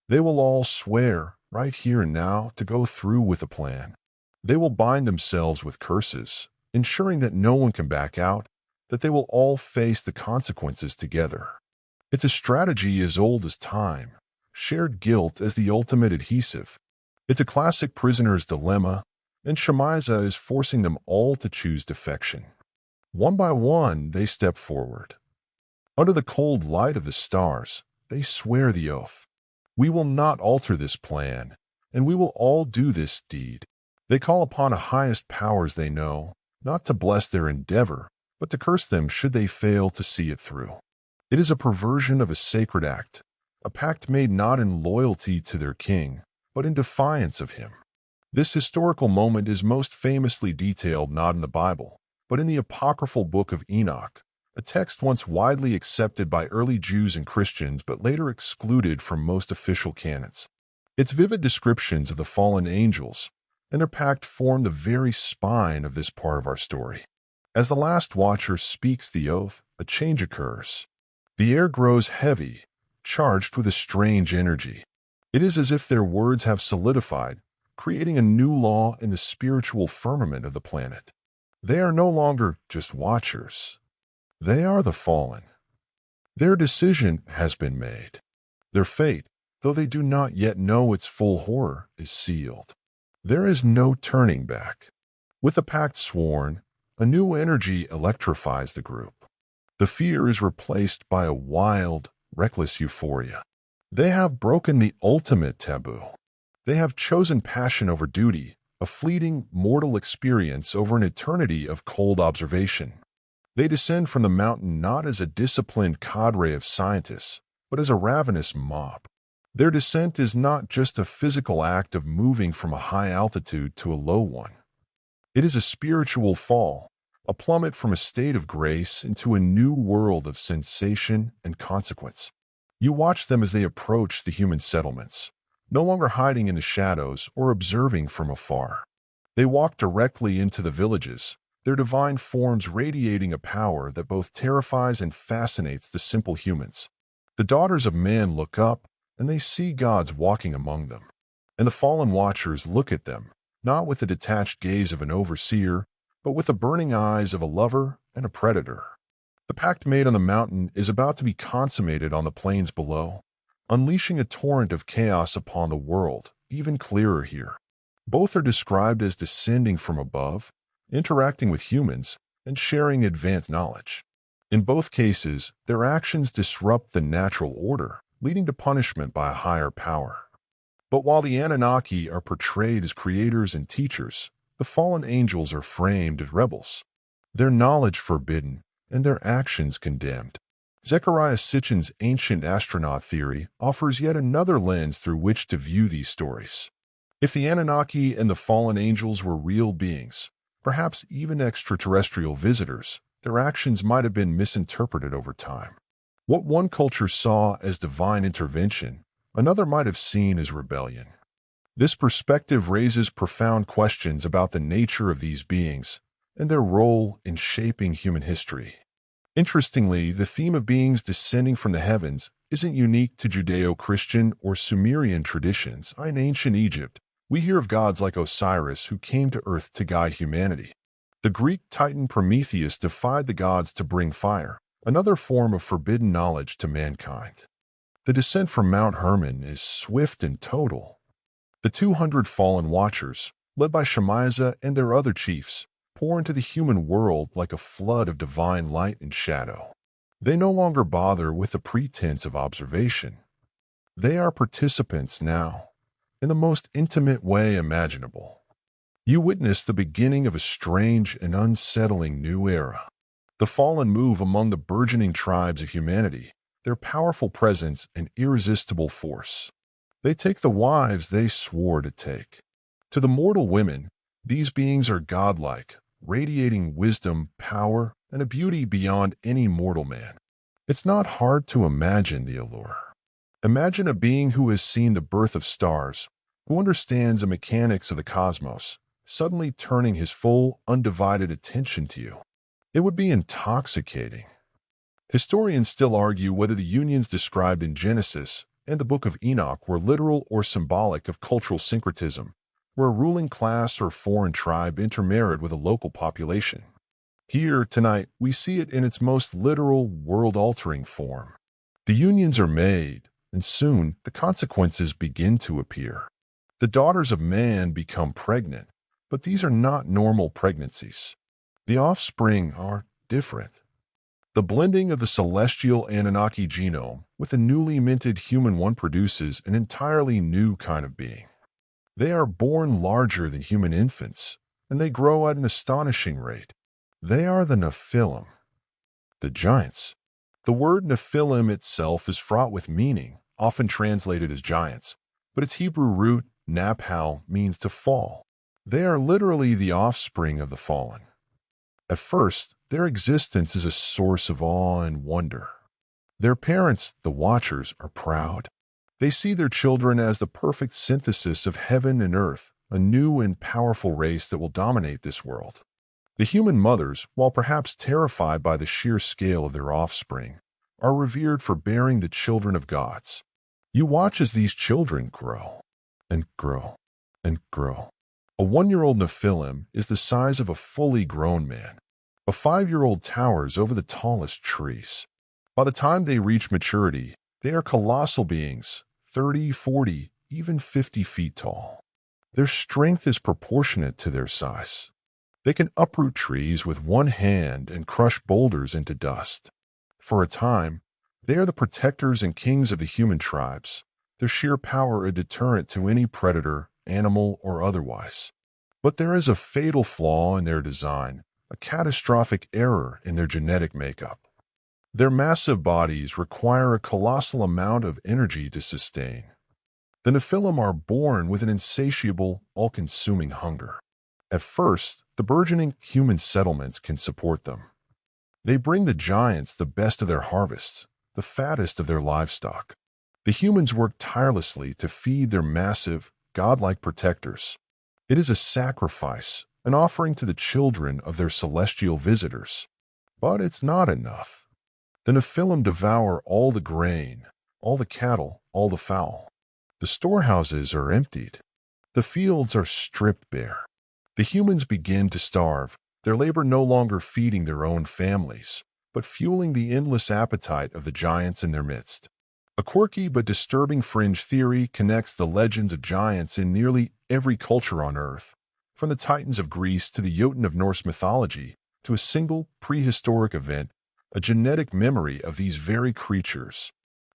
They will all swear, right here and now, to go through with the plan. They will bind themselves with curses, ensuring that no one can back out, that they will all face the consequences together. It's a strategy as old as time, shared guilt as the ultimate adhesive. It's a classic prisoner's dilemma, and Shemaiah is forcing them all to choose defection. One by one, they step forward. Under the cold light of the stars, they swear the oath. We will not alter this plan, and we will all do this deed. They call upon the highest powers they know, not to bless their endeavor, but to curse them should they fail to see it through. It is a perversion of a sacred act, a pact made not in loyalty to their king, but in defiance of him. This historical moment is most famously detailed not in the Bible, but in the apocryphal book of Enoch, a text once widely accepted by early Jews and Christians but later excluded from most official canons. Its vivid descriptions of the fallen angels and their pact form the very spine of this part of our story. As the last watcher speaks the oath, a change occurs. The air grows heavy, charged with a strange energy. It is as if their words have solidified, creating a new law in the spiritual firmament of the planet. They are no longer just watchers. They are the fallen. Their decision has been made. Their fate, though they do not yet know its full horror, is sealed. There is no turning back. With the pact sworn, a new energy electrifies the group. The fear is replaced by a wild, reckless euphoria. They have broken the ultimate taboo. They have chosen passion over duty, a fleeting, mortal experience over an eternity of cold observation. They descend from the mountain not as a disciplined cadre of scientists, but as a ravenous mob. Their descent is not just a physical act of moving from a high altitude to a low one. It is a spiritual fall, a plummet from a state of grace into a new world of sensation and consequence. You watch them as they approach the human settlements, no longer hiding in the shadows or observing from afar. They walk directly into the villages, their divine forms radiating a power that both terrifies and fascinates the simple humans. The daughters of man look up, and they see gods walking among them. And the fallen watchers look at them, not with the detached gaze of an overseer, but with the burning eyes of a lover and a predator. The pact made on the mountain is about to be consummated on the plains below, unleashing a torrent of chaos upon the world, even clearer here. Both are described as descending from above, interacting with humans, and sharing advanced knowledge. In both cases, their actions disrupt the natural order, leading to punishment by a higher power. But while the Anunnaki are portrayed as creators and teachers, the fallen angels are framed as rebels, their knowledge forbidden and their actions condemned. Zecharia Sitchin's ancient astronaut theory offers yet another lens through which to view these stories. If the Anunnaki and the fallen angels were real beings, perhaps even extraterrestrial visitors, their actions might have been misinterpreted over time. What one culture saw as divine intervention, another might have seen as rebellion. This perspective raises profound questions about the nature of these beings and their role in shaping human history. Interestingly, the theme of beings descending from the heavens isn't unique to Judeo-Christian or Sumerian traditions. In ancient Egypt, we hear of gods like Osiris who came to earth to guide humanity. The Greek titan Prometheus defied the gods to bring fire, another form of forbidden knowledge to mankind. The descent from Mount Hermon is swift and total. The 200 fallen watchers, led by Shemaiah and their other chiefs, pour into the human world like a flood of divine light and shadow. They no longer bother with the pretense of observation. They are participants now, in the most intimate way imaginable. You witness the beginning of a strange and unsettling new era. The fallen move among the burgeoning tribes of humanity, their powerful presence and irresistible force. They take the wives they swore to take. To the mortal women, these beings are godlike, radiating wisdom, power, and a beauty beyond any mortal man. It's not hard to imagine the allure. Imagine a being who has seen the birth of stars, who understands the mechanics of the cosmos, suddenly turning his full, undivided attention to you. It would be intoxicating. Historians still argue whether the unions described in Genesis and the Book of Enoch were literal or symbolic of cultural syncretism, where a ruling class or foreign tribe intermarried with a local population. Here, tonight, we see it in its most literal, world-altering form. The unions are made, and soon the consequences begin to appear. The daughters of man become pregnant, but these are not normal pregnancies. The offspring are different. The blending of the celestial Anunnaki genome with the newly minted human one produces an entirely new kind of being. They are born larger than human infants, and they grow at an astonishing rate. They are the Nephilim, the giants. The word Nephilim itself is fraught with meaning, often translated as giants, but its Hebrew root, naphal, means to fall. They are literally the offspring of the fallen. At first, their existence is a source of awe and wonder. Their parents, the Watchers, are proud. They see their children as the perfect synthesis of heaven and earth, a new and powerful race that will dominate this world. The human mothers, while perhaps terrified by the sheer scale of their offspring, are revered for bearing the children of gods. You watch as these children grow, and grow, and grow. A 1-year-old Nephilim is the size of a fully grown man. A 5-year-old towers over the tallest trees. By the time they reach maturity, they are colossal beings, 30, 40, even 50 feet tall. Their strength is proportionate to their size. They can uproot trees with one hand and crush boulders into dust. For a time, they are the protectors and kings of the human tribes, their sheer power a deterrent to any predator, animal, or otherwise. But there is a fatal flaw in their design, a catastrophic error in their genetic makeup. Their massive bodies require a colossal amount of energy to sustain. The Nephilim are born with an insatiable, all-consuming hunger. At first, the burgeoning human settlements can support them. They bring the giants the best of their harvests, the fattest of their livestock. The humans work tirelessly to feed their massive, godlike protectors. It is a sacrifice, an offering to the children of their celestial visitors. But it's not enough. The Nephilim devour all the grain, all the cattle, all the fowl. The storehouses are emptied. The fields are stripped bare. The humans begin to starve, their labor no longer feeding their own families, but fueling the endless appetite of the giants in their midst. A quirky but disturbing fringe theory connects the legends of giants in nearly every culture on Earth, from the Titans of Greece to the Jotun of Norse mythology, to a single prehistoric event, a genetic memory of these very creatures.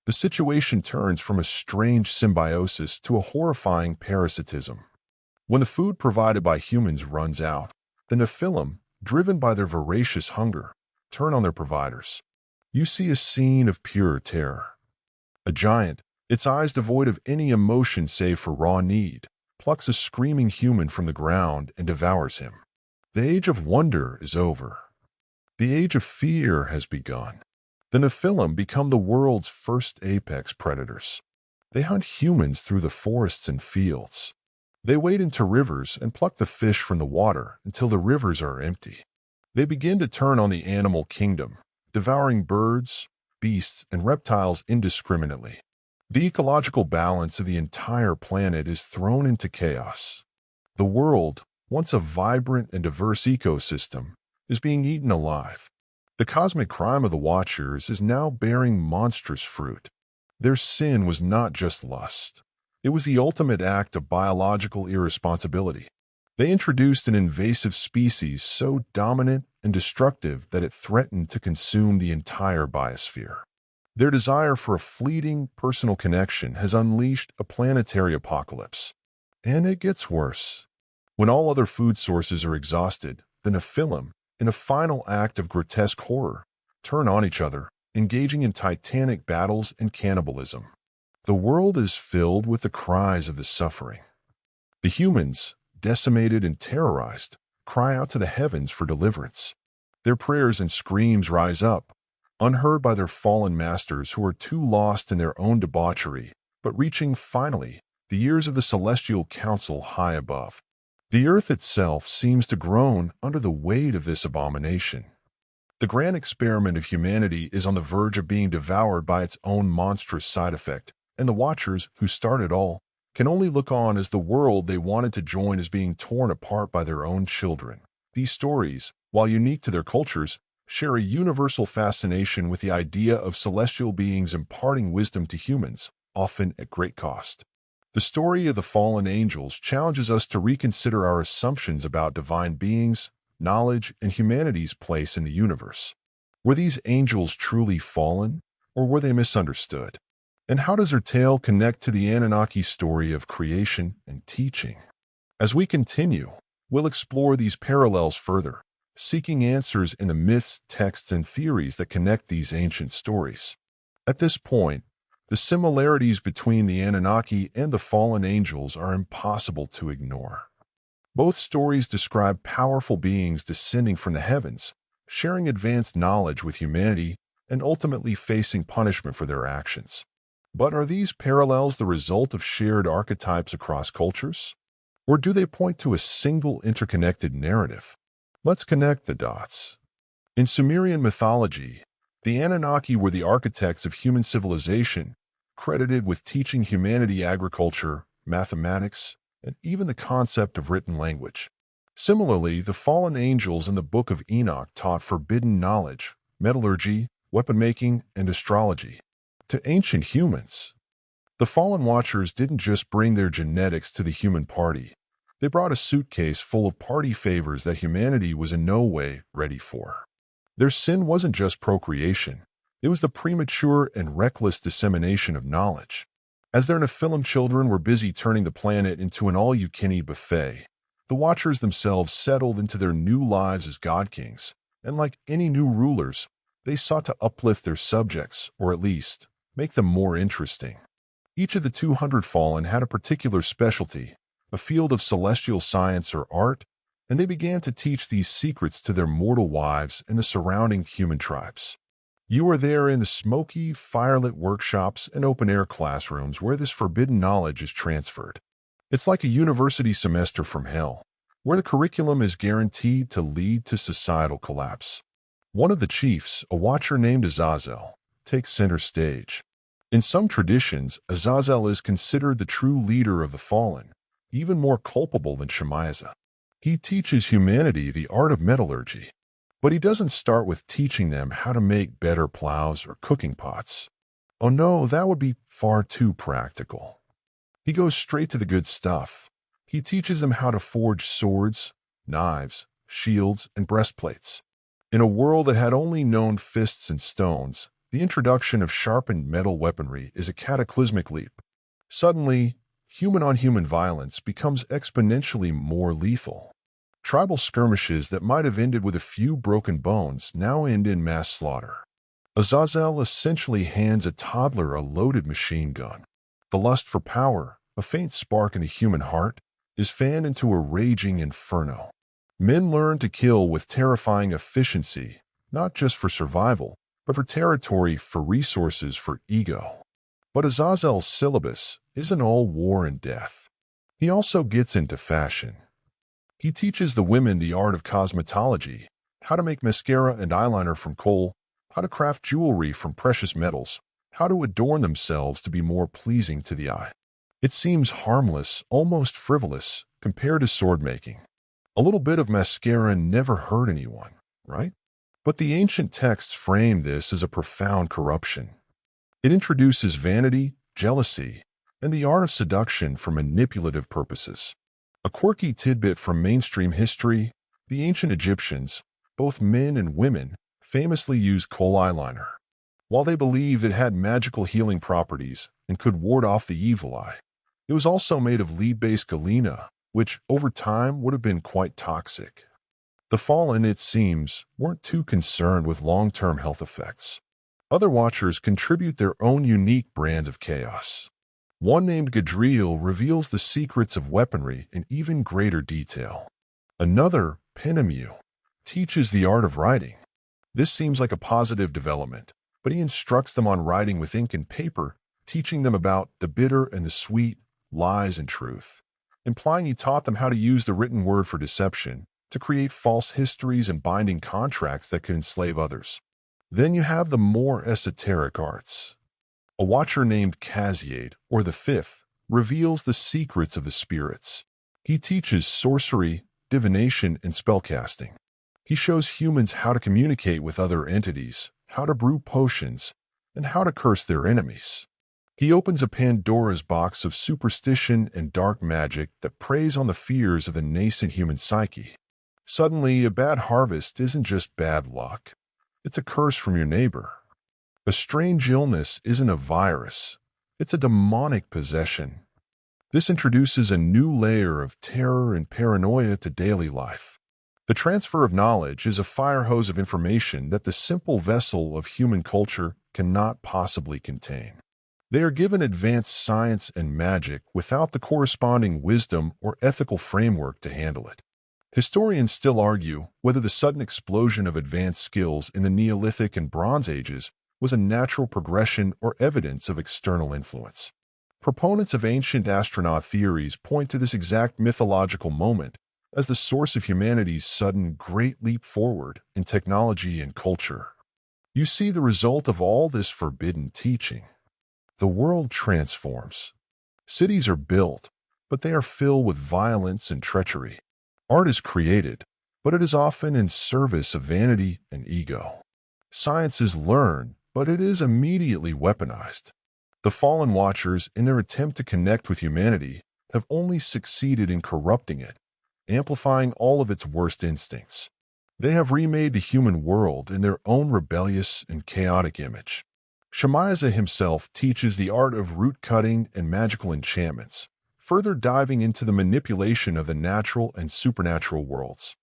The situation turns from a strange symbiosis to a horrifying parasitism. When the food provided by humans runs out, the Nephilim, driven by their voracious hunger, turn on their providers. You see a scene of pure terror. A giant, its eyes devoid of any emotion save for raw need, plucks a screaming human from the ground and devours him. The age of wonder is over. The age of fear has begun. The Nephilim become the world's first apex predators. They hunt humans through the forests and fields. They wade into rivers and pluck the fish from the water until the rivers are empty. They begin to turn on the animal kingdom, devouring birds, beasts, and reptiles indiscriminately. The ecological balance of the entire planet is thrown into chaos. The world, once a vibrant and diverse ecosystem, is being eaten alive. The cosmic crime of the Watchers is now bearing monstrous fruit. Their sin was not just lust. It was the ultimate act of biological irresponsibility. They introduced an invasive species so dominant and destructive that it threatened to consume the entire biosphere. Their desire for a fleeting, personal connection has unleashed a planetary apocalypse. And it gets worse. When all other food sources are exhausted, the Nephilim, in a final act of grotesque horror, turn on each other, engaging in titanic battles and cannibalism. The world is filled with the cries of the suffering. The humans, decimated and terrorized, cry out to the heavens for deliverance. Their prayers and screams rise up, unheard by their fallen masters who are too lost in their own debauchery, but reaching, finally, the ears of the celestial council high above. The earth itself seems to groan under the weight of this abomination. The grand experiment of humanity is on the verge of being devoured by its own monstrous side effect, and the watchers, who start it all, can only look on as the world they wanted to join is being torn apart by their own children. These stories, while unique to their cultures, share a universal fascination with the idea of celestial beings imparting wisdom to humans, often at great cost. The story of the fallen angels challenges us to reconsider our assumptions about divine beings, knowledge, and humanity's place in the universe. Were these angels truly fallen, or were they misunderstood? And how does their tale connect to the Anunnaki story of creation and teaching? As we continue, we'll explore these parallels further, seeking answers in the myths, texts, and theories that connect these ancient stories. At this point, the similarities between the Anunnaki and the fallen angels are impossible to ignore. Both stories describe powerful beings descending from the heavens, sharing advanced knowledge with humanity, and ultimately facing punishment for their actions. But are these parallels the result of shared archetypes across cultures? Or do they point to a single interconnected narrative? Let's connect the dots. In Sumerian mythology, the Anunnaki were the architects of human civilization, credited with teaching humanity agriculture, mathematics, and even the concept of written language. Similarly, the fallen angels in the Book of Enoch taught forbidden knowledge, metallurgy, weapon-making, and astrology. To ancient humans, the fallen watchers didn't just bring their genetics to the human party. They brought a suitcase full of party favors that humanity was in no way ready for. Their sin wasn't just procreation. It was the premature and reckless dissemination of knowledge. As their Nephilim children were busy turning the planet into an all-you-can-eat buffet, the Watchers themselves settled into their new lives as god-kings, and like any new rulers, they sought to uplift their subjects, or at least, make them more interesting. Each of the 200 fallen had a particular specialty, a field of celestial science or art, and they began to teach these secrets to their mortal wives and the surrounding human tribes. You are there in the smoky, firelit workshops and open-air classrooms where this forbidden knowledge is transferred. It's like a university semester from hell, where the curriculum is guaranteed to lead to societal collapse. One of the chiefs, a watcher named Azazel, takes center stage. In some traditions, Azazel is considered the true leader of the fallen, even more culpable than Shemaiah. He teaches humanity the art of metallurgy. But he doesn't start with teaching them how to make better plows or cooking pots. Oh no, that would be far too practical. He goes straight to the good stuff. He teaches them how to forge swords, knives, shields, and breastplates. In a world that had only known fists and stones, the introduction of sharpened metal weaponry is a cataclysmic leap. Suddenly, human-on-human violence becomes exponentially more lethal. Tribal skirmishes that might have ended with a few broken bones now end in mass slaughter. Azazel essentially hands a toddler a loaded machine gun. The lust for power, a faint spark in the human heart, is fanned into a raging inferno. Men learn to kill with terrifying efficiency, not just for survival, but for territory, for resources, for ego. But Azazel's syllabus isn't all war and death. He also gets into fashion. He teaches the women the art of cosmetology, how to make mascara and eyeliner from coal, how to craft jewelry from precious metals, how to adorn themselves to be more pleasing to the eye. It seems harmless, almost frivolous, compared to sword making. A little bit of mascara never hurt anyone, right? But the ancient texts frame this as a profound corruption. It introduces vanity, jealousy, and the art of seduction for manipulative purposes. A quirky tidbit from mainstream history, the ancient Egyptians, both men and women, famously used kohl eyeliner. While they believed it had magical healing properties and could ward off the evil eye, it was also made of lead-based galena, which, over time, would have been quite toxic. The Fallen, it seems, weren't too concerned with long-term health effects. Other Watchers contribute their own unique brand of chaos. One named Gadriel reveals the secrets of weaponry in even greater detail. Another, Penemu, teaches the art of writing. This seems like a positive development, but he instructs them on writing with ink and paper, teaching them about the bitter and the sweet, lies and truth, implying he taught them how to use the written word for deception, to create false histories and binding contracts that could enslave others. Then you have the more esoteric arts. A Watcher named Kaziad, or the Fifth, reveals the secrets of the spirits. He teaches sorcery, divination, and spellcasting. He shows humans how to communicate with other entities, how to brew potions, and how to curse their enemies. He opens a Pandora's box of superstition and dark magic that preys on the fears of the nascent human psyche. Suddenly, a bad harvest isn't just bad luck. It's a curse from your neighbor. A strange illness isn't a virus. It's a demonic possession. This introduces a new layer of terror and paranoia to daily life. The transfer of knowledge is a fire hose of information that the simple vessel of human culture cannot possibly contain. They are given advanced science and magic without the corresponding wisdom or ethical framework to handle it. Historians still argue whether the sudden explosion of advanced skills in the Neolithic and Bronze Ages was a natural progression or evidence of external influence. Proponents of ancient astronaut theories point to this exact mythological moment as the source of humanity's sudden great leap forward in technology and culture. You see the result of all this forbidden teaching. The world transforms. Cities are built, but they are filled with violence and treachery. Art is created, but it is often in service of vanity and ego. Science is learned, but it is immediately weaponized. The Fallen Watchers, in their attempt to connect with humanity, have only succeeded in corrupting it, amplifying all of its worst instincts. They have remade the human world in their own rebellious and chaotic image. Shemaiah himself teaches the art of root-cutting and magical enchantments, further diving into the manipulation of the natural and supernatural worlds.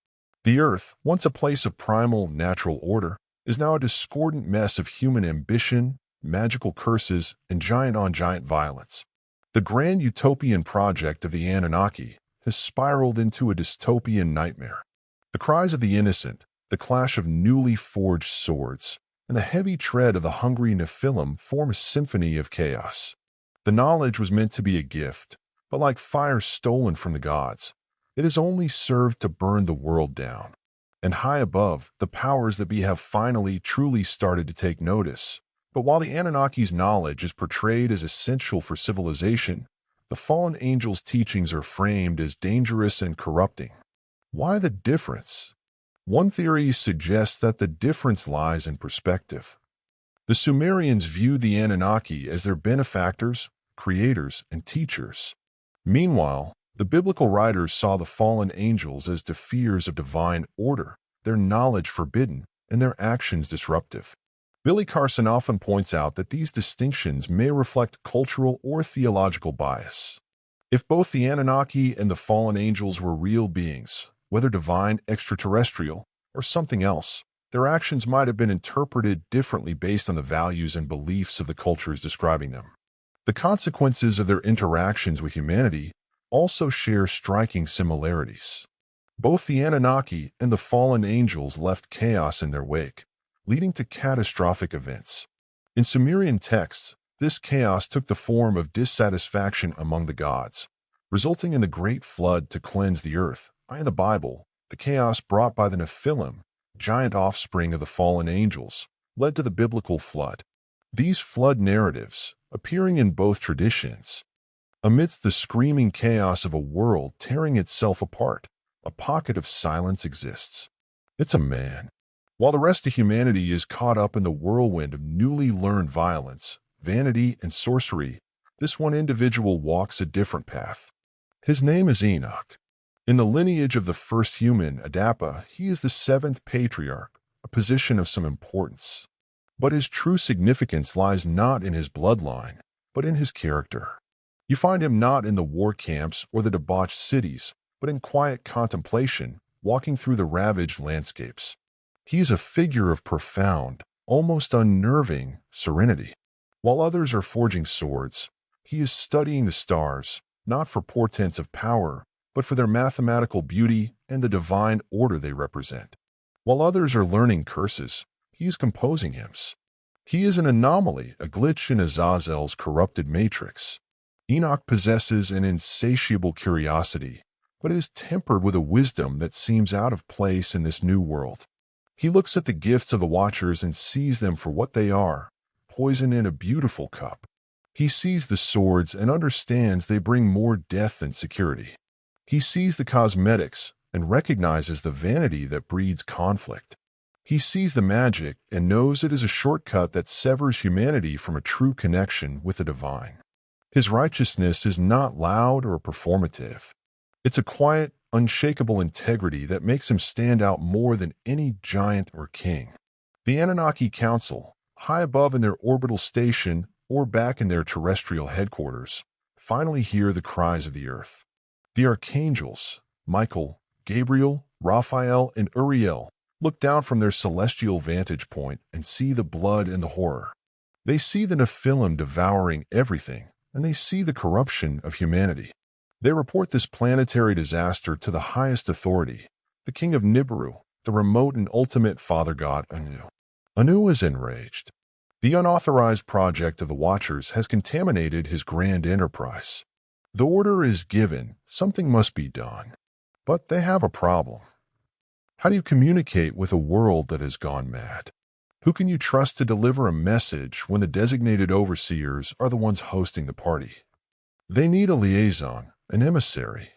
The Earth, once a place of primal natural order, is now a discordant mess of human ambition, magical curses, and giant-on-giant violence. The grand utopian project of the Anunnaki has spiraled into a dystopian nightmare. The cries of the innocent, the clash of newly forged swords, and the heavy tread of the hungry Nephilim form a symphony of chaos. The knowledge was meant to be a gift, but like fire stolen from the gods, it has only served to burn the world down. And high above, the powers that be have finally truly started to take notice. But while the Anunnaki's knowledge is portrayed as essential for civilization, the fallen angels' teachings are framed as dangerous and corrupting. Why the difference? One theory suggests that the difference lies in perspective. The Sumerians viewed the Anunnaki as their benefactors, creators, and teachers. Meanwhile, the biblical writers saw the fallen angels as defiers of divine order, their knowledge forbidden, and their actions disruptive. Billy Carson often points out that these distinctions may reflect cultural or theological bias. If both the Anunnaki and the fallen angels were real beings, whether divine, extraterrestrial, or something else, their actions might have been interpreted differently based on the values and beliefs of the cultures describing them. The consequences of their interactions with humanity also share striking similarities. Both the Anunnaki and the fallen angels left chaos in their wake, leading to catastrophic events. In Sumerian texts, this chaos took the form of dissatisfaction among the gods, resulting in the Great Flood to cleanse the earth. In the Bible, the chaos brought by the Nephilim, giant offspring of the fallen angels, led to the biblical flood. These flood narratives, appearing in both traditions, amidst the screaming chaos of a world tearing itself apart, a pocket of silence exists. It's a man. While the rest of humanity is caught up in the whirlwind of newly learned violence, vanity, and sorcery, this one individual walks a different path. His name is Enoch. In the lineage of the first human, Adapa, he is the seventh patriarch, a position of some importance. But his true significance lies not in his bloodline, but in his character. You find him not in the war camps or the debauched cities, but in quiet contemplation, walking through the ravaged landscapes. He is a figure of profound, almost unnerving serenity. While others are forging swords, he is studying the stars, not for portents of power, but for their mathematical beauty and the divine order they represent. While others are learning curses, he is composing hymns. He is an anomaly, a glitch in Azazel's corrupted matrix. Enoch possesses an insatiable curiosity, but it is tempered with a wisdom that seems out of place in this new world. He looks at the gifts of the Watchers and sees them for what they are, poison in a beautiful cup. He sees the swords and understands they bring more death than security. He sees the cosmetics and recognizes the vanity that breeds conflict. He sees the magic and knows it is a shortcut that severs humanity from a true connection with the divine. His righteousness is not loud or performative. It's a quiet, unshakable integrity that makes him stand out more than any giant or king. The Anunnaki Council, high above in their orbital station or back in their terrestrial headquarters, finally hear the cries of the earth. The archangels, Michael, Gabriel, Raphael, and Uriel, look down from their celestial vantage point and see the blood and the horror. They see the Nephilim devouring everything, and they see the corruption of humanity. They report this planetary disaster to the highest authority, the king of Nibiru, the remote and ultimate father god Anu. Anu is enraged. The unauthorized project of the Watchers has contaminated his grand enterprise. The order is given, something must be done. But they have a problem. How do you communicate with a world that has gone mad? Who can you trust to deliver a message when the designated overseers are the ones hosting the party? They need a liaison, an emissary.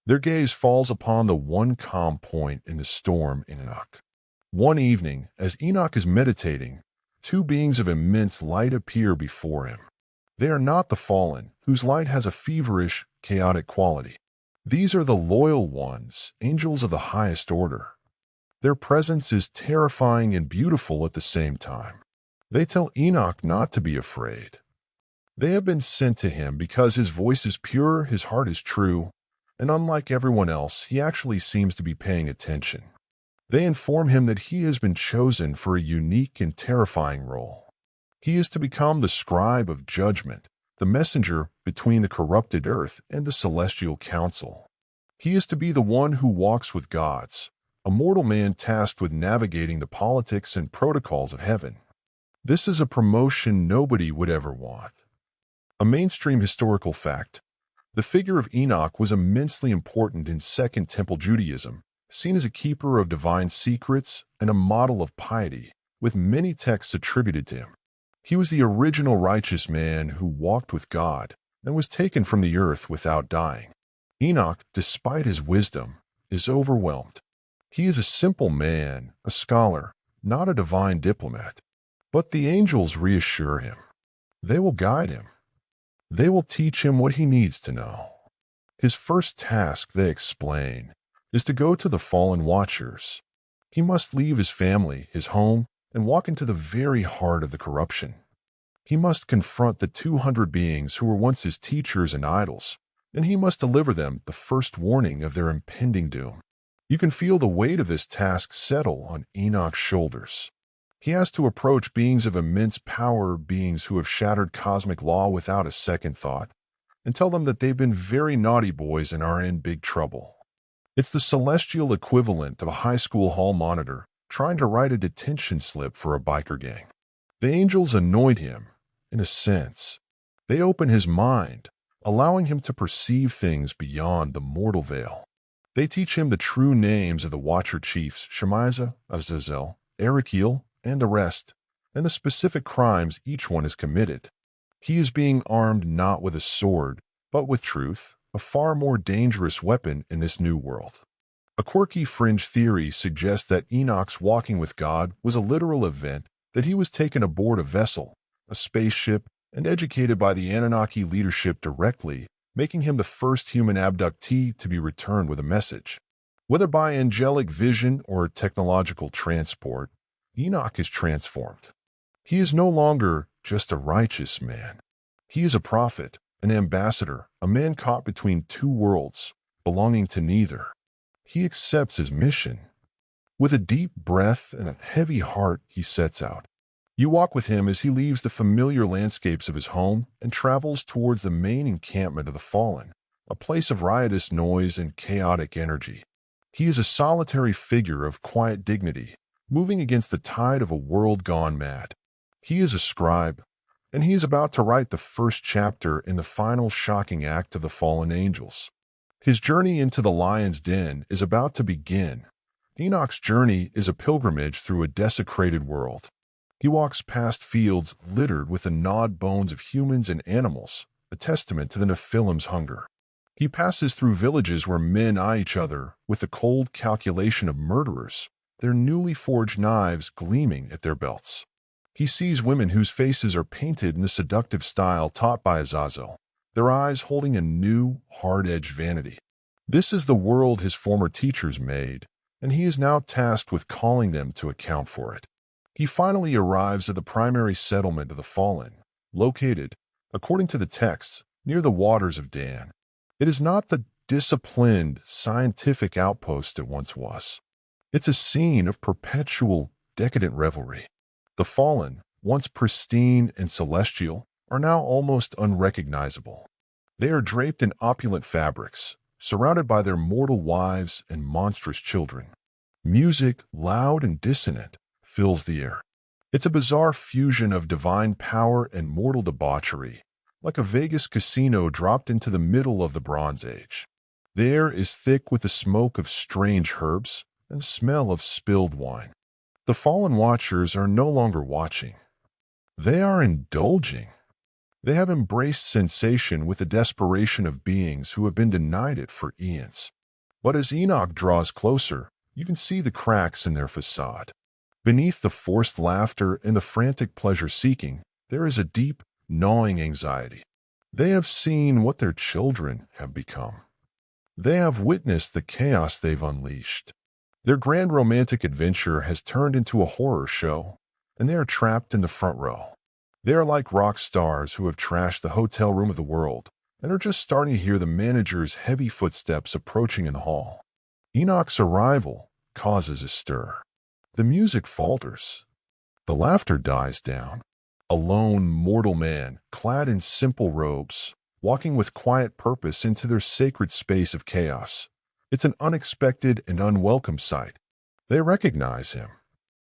Their gaze falls upon the one calm point in the storm in Enoch. One evening, as Enoch is meditating, two beings of immense light appear before him. They are not the fallen, whose light has a feverish, chaotic quality. These are the loyal ones, angels of the highest order. Their presence is terrifying and beautiful at the same time. They tell Enoch not to be afraid. They have been sent to him because his voice is pure, his heart is true, and unlike everyone else, he actually seems to be paying attention. They inform him that he has been chosen for a unique and terrifying role. He is to become the scribe of judgment, the messenger between the corrupted earth and the celestial council. He is to be the one who walks with gods, a mortal man tasked with navigating the politics and protocols of heaven. This is a promotion nobody would ever want. A mainstream historical fact, the figure of Enoch was immensely important in Second Temple Judaism, seen as a keeper of divine secrets and a model of piety, with many texts attributed to him. He was the original righteous man who walked with God and was taken from the earth without dying. Enoch, despite his wisdom, is overwhelmed. He is a simple man, a scholar, not a divine diplomat. But the angels reassure him. They will guide him. They will teach him what he needs to know. His first task, they explain, is to go to the fallen Watchers. He must leave his family, his home, and walk into the very heart of the corruption. He must confront the 200 beings who were once his teachers and idols, and he must deliver them the first warning of their impending doom. You can feel the weight of this task settle on Enoch's shoulders. He has to approach beings of immense power, beings who have shattered cosmic law without a second thought, and tell them that they've been very naughty boys and are in big trouble. It's the celestial equivalent of a high school hall monitor trying to write a detention slip for a biker gang. The angels anoint him, in a sense. They open his mind, allowing him to perceive things beyond the mortal veil. They teach him the true names of the Watcher chiefs, Shemaiah, Azazel, Erikiel, and the rest, and the specific crimes each one has committed. He is being armed not with a sword, but with truth, a far more dangerous weapon in this new world. A quirky fringe theory suggests that Enoch's walking with God was a literal event, that he was taken aboard a vessel, a spaceship, and educated by the Anunnaki leadership directly, making him the first human abductee to be returned with a message. Whether by angelic vision or technological transport, Enoch is transformed. He is no longer just a righteous man. He is a prophet, an ambassador, a man caught between two worlds, belonging to neither. He accepts his mission. With a deep breath and a heavy heart, he sets out. You walk with him as he leaves the familiar landscapes of his home and travels towards the main encampment of the fallen, a place of riotous noise and chaotic energy. He is a solitary figure of quiet dignity, moving against the tide of a world gone mad. He is a scribe, and he is about to write the first chapter in the final shocking act of the fallen angels. His journey into the lion's den is about to begin. Enoch's journey is a pilgrimage through a desecrated world. He walks past fields littered with the gnawed bones of humans and animals, a testament to the Nephilim's hunger. He passes through villages where men eye each other with the cold calculation of murderers, their newly forged knives gleaming at their belts. He sees women whose faces are painted in the seductive style taught by Azazel, their eyes holding a new, hard-edged vanity. This is the world his former teachers made, and he is now tasked with calling them to account for it. He finally arrives at the primary settlement of the fallen, located, according to the texts, near the waters of Dan. It is not the disciplined, scientific outpost it once was. It's a scene of perpetual, decadent revelry. The fallen, once pristine and celestial, are now almost unrecognizable. They are draped in opulent fabrics, surrounded by their mortal wives and monstrous children. Music, loud and dissonant, fills the air. It's a bizarre fusion of divine power and mortal debauchery, like a Vegas casino dropped into the middle of the Bronze Age. The air is thick with the smoke of strange herbs and the smell of spilled wine. The fallen watchers are no longer watching. They are indulging. They have embraced sensation with the desperation of beings who have been denied it for eons. But as Enoch draws closer, you can see the cracks in their facade. Beneath the forced laughter and the frantic pleasure-seeking, there is a deep, gnawing anxiety. They have seen what their children have become. They have witnessed the chaos they've unleashed. Their grand romantic adventure has turned into a horror show, and they are trapped in the front row. They are like rock stars who have trashed the hotel room of the world and are just starting to hear the manager's heavy footsteps approaching in the hall. Enoch's arrival causes a stir. The music falters. The laughter dies down. A lone mortal man, clad in simple robes, walking with quiet purpose into their sacred space of chaos. It's an unexpected and unwelcome sight. They recognize him.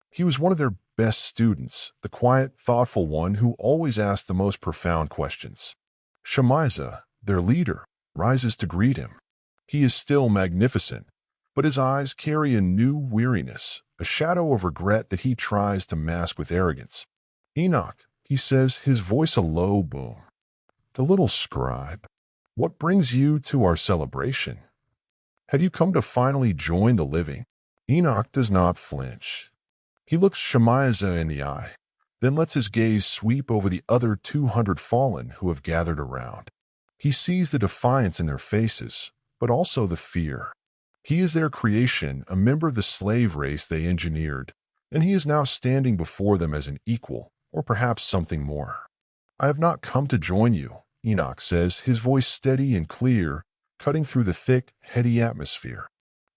He was one of their best students, the quiet, thoughtful one who always asked the most profound questions. Shemiza, their leader, rises to greet him. He is still magnificent, but his eyes carry a new weariness, a shadow of regret that he tries to mask with arrogance. Enoch, he says, his voice a low boom. The little scribe, what brings you to our celebration? Have you come to finally join the living? Enoch does not flinch. He looks Shemiza in the eye, then lets his gaze sweep over the other 200 fallen who have gathered around. He sees the defiance in their faces, but also the fear. He is their creation, a member of the slave race they engineered, and he is now standing before them as an equal, or perhaps something more. I have not come to join you, Enoch says, his voice steady and clear, cutting through the thick, heady atmosphere.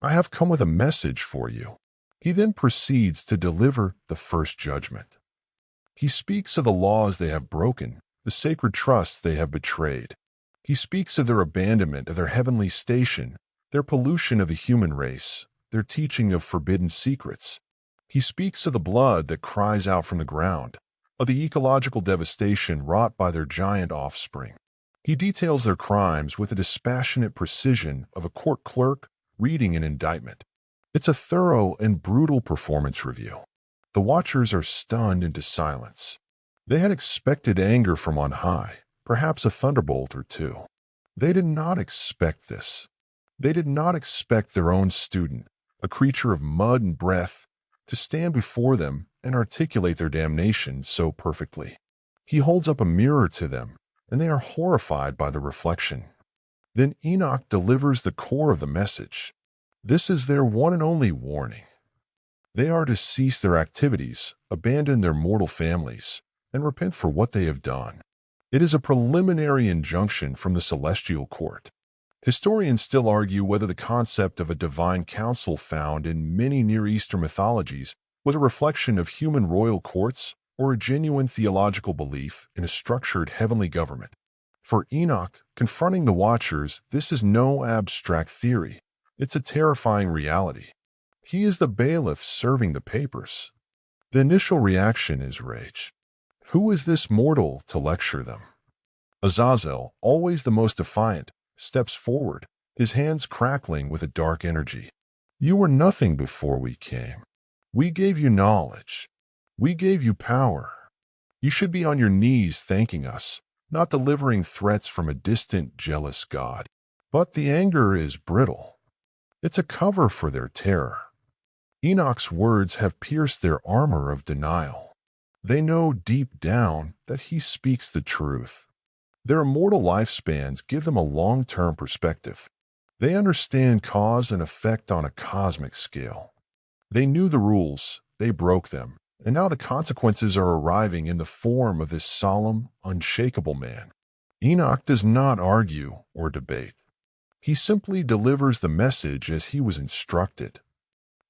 I have come with a message for you. He then proceeds to deliver the first judgment. He speaks of the laws they have broken, the sacred trusts they have betrayed. He speaks of their abandonment of their heavenly station, their pollution of the human race, their teaching of forbidden secrets. He speaks of the blood that cries out from the ground, of the ecological devastation wrought by their giant offspring. He details their crimes with the dispassionate precision of a court clerk reading an indictment. It's a thorough and brutal performance review. The watchers are stunned into silence. They had expected anger from on high, perhaps a thunderbolt or two. They did not expect this. They did not expect their own student, a creature of mud and breath, to stand before them and articulate their damnation so perfectly. He holds up a mirror to them, and they are horrified by the reflection. Then Enoch delivers the core of the message. This is their one and only warning. They are to cease their activities, abandon their mortal families, and repent for what they have done. It is a preliminary injunction from the celestial court. Historians still argue whether the concept of a divine council found in many Near Eastern mythologies was a reflection of human royal courts or a genuine theological belief in a structured heavenly government. For Enoch, confronting the Watchers, this is no abstract theory. It's a terrifying reality. He is the bailiff serving the papers. The initial reaction is rage. Who is this mortal to lecture them? Azazel, always the most defiant, steps forward, his hands crackling with a dark energy. You were nothing before we came. We gave you knowledge. We gave you power. You should be on your knees thanking us, not delivering threats from a distant, jealous God. But the anger is brittle. It's a cover for their terror. Enoch's words have pierced their armor of denial. They know deep down that he speaks the truth. Their immortal lifespans give them a long-term perspective. They understand cause and effect on a cosmic scale. They knew the rules, they broke them, and now the consequences are arriving in the form of this solemn, unshakable man. Enoch does not argue or debate. He simply delivers the message as he was instructed.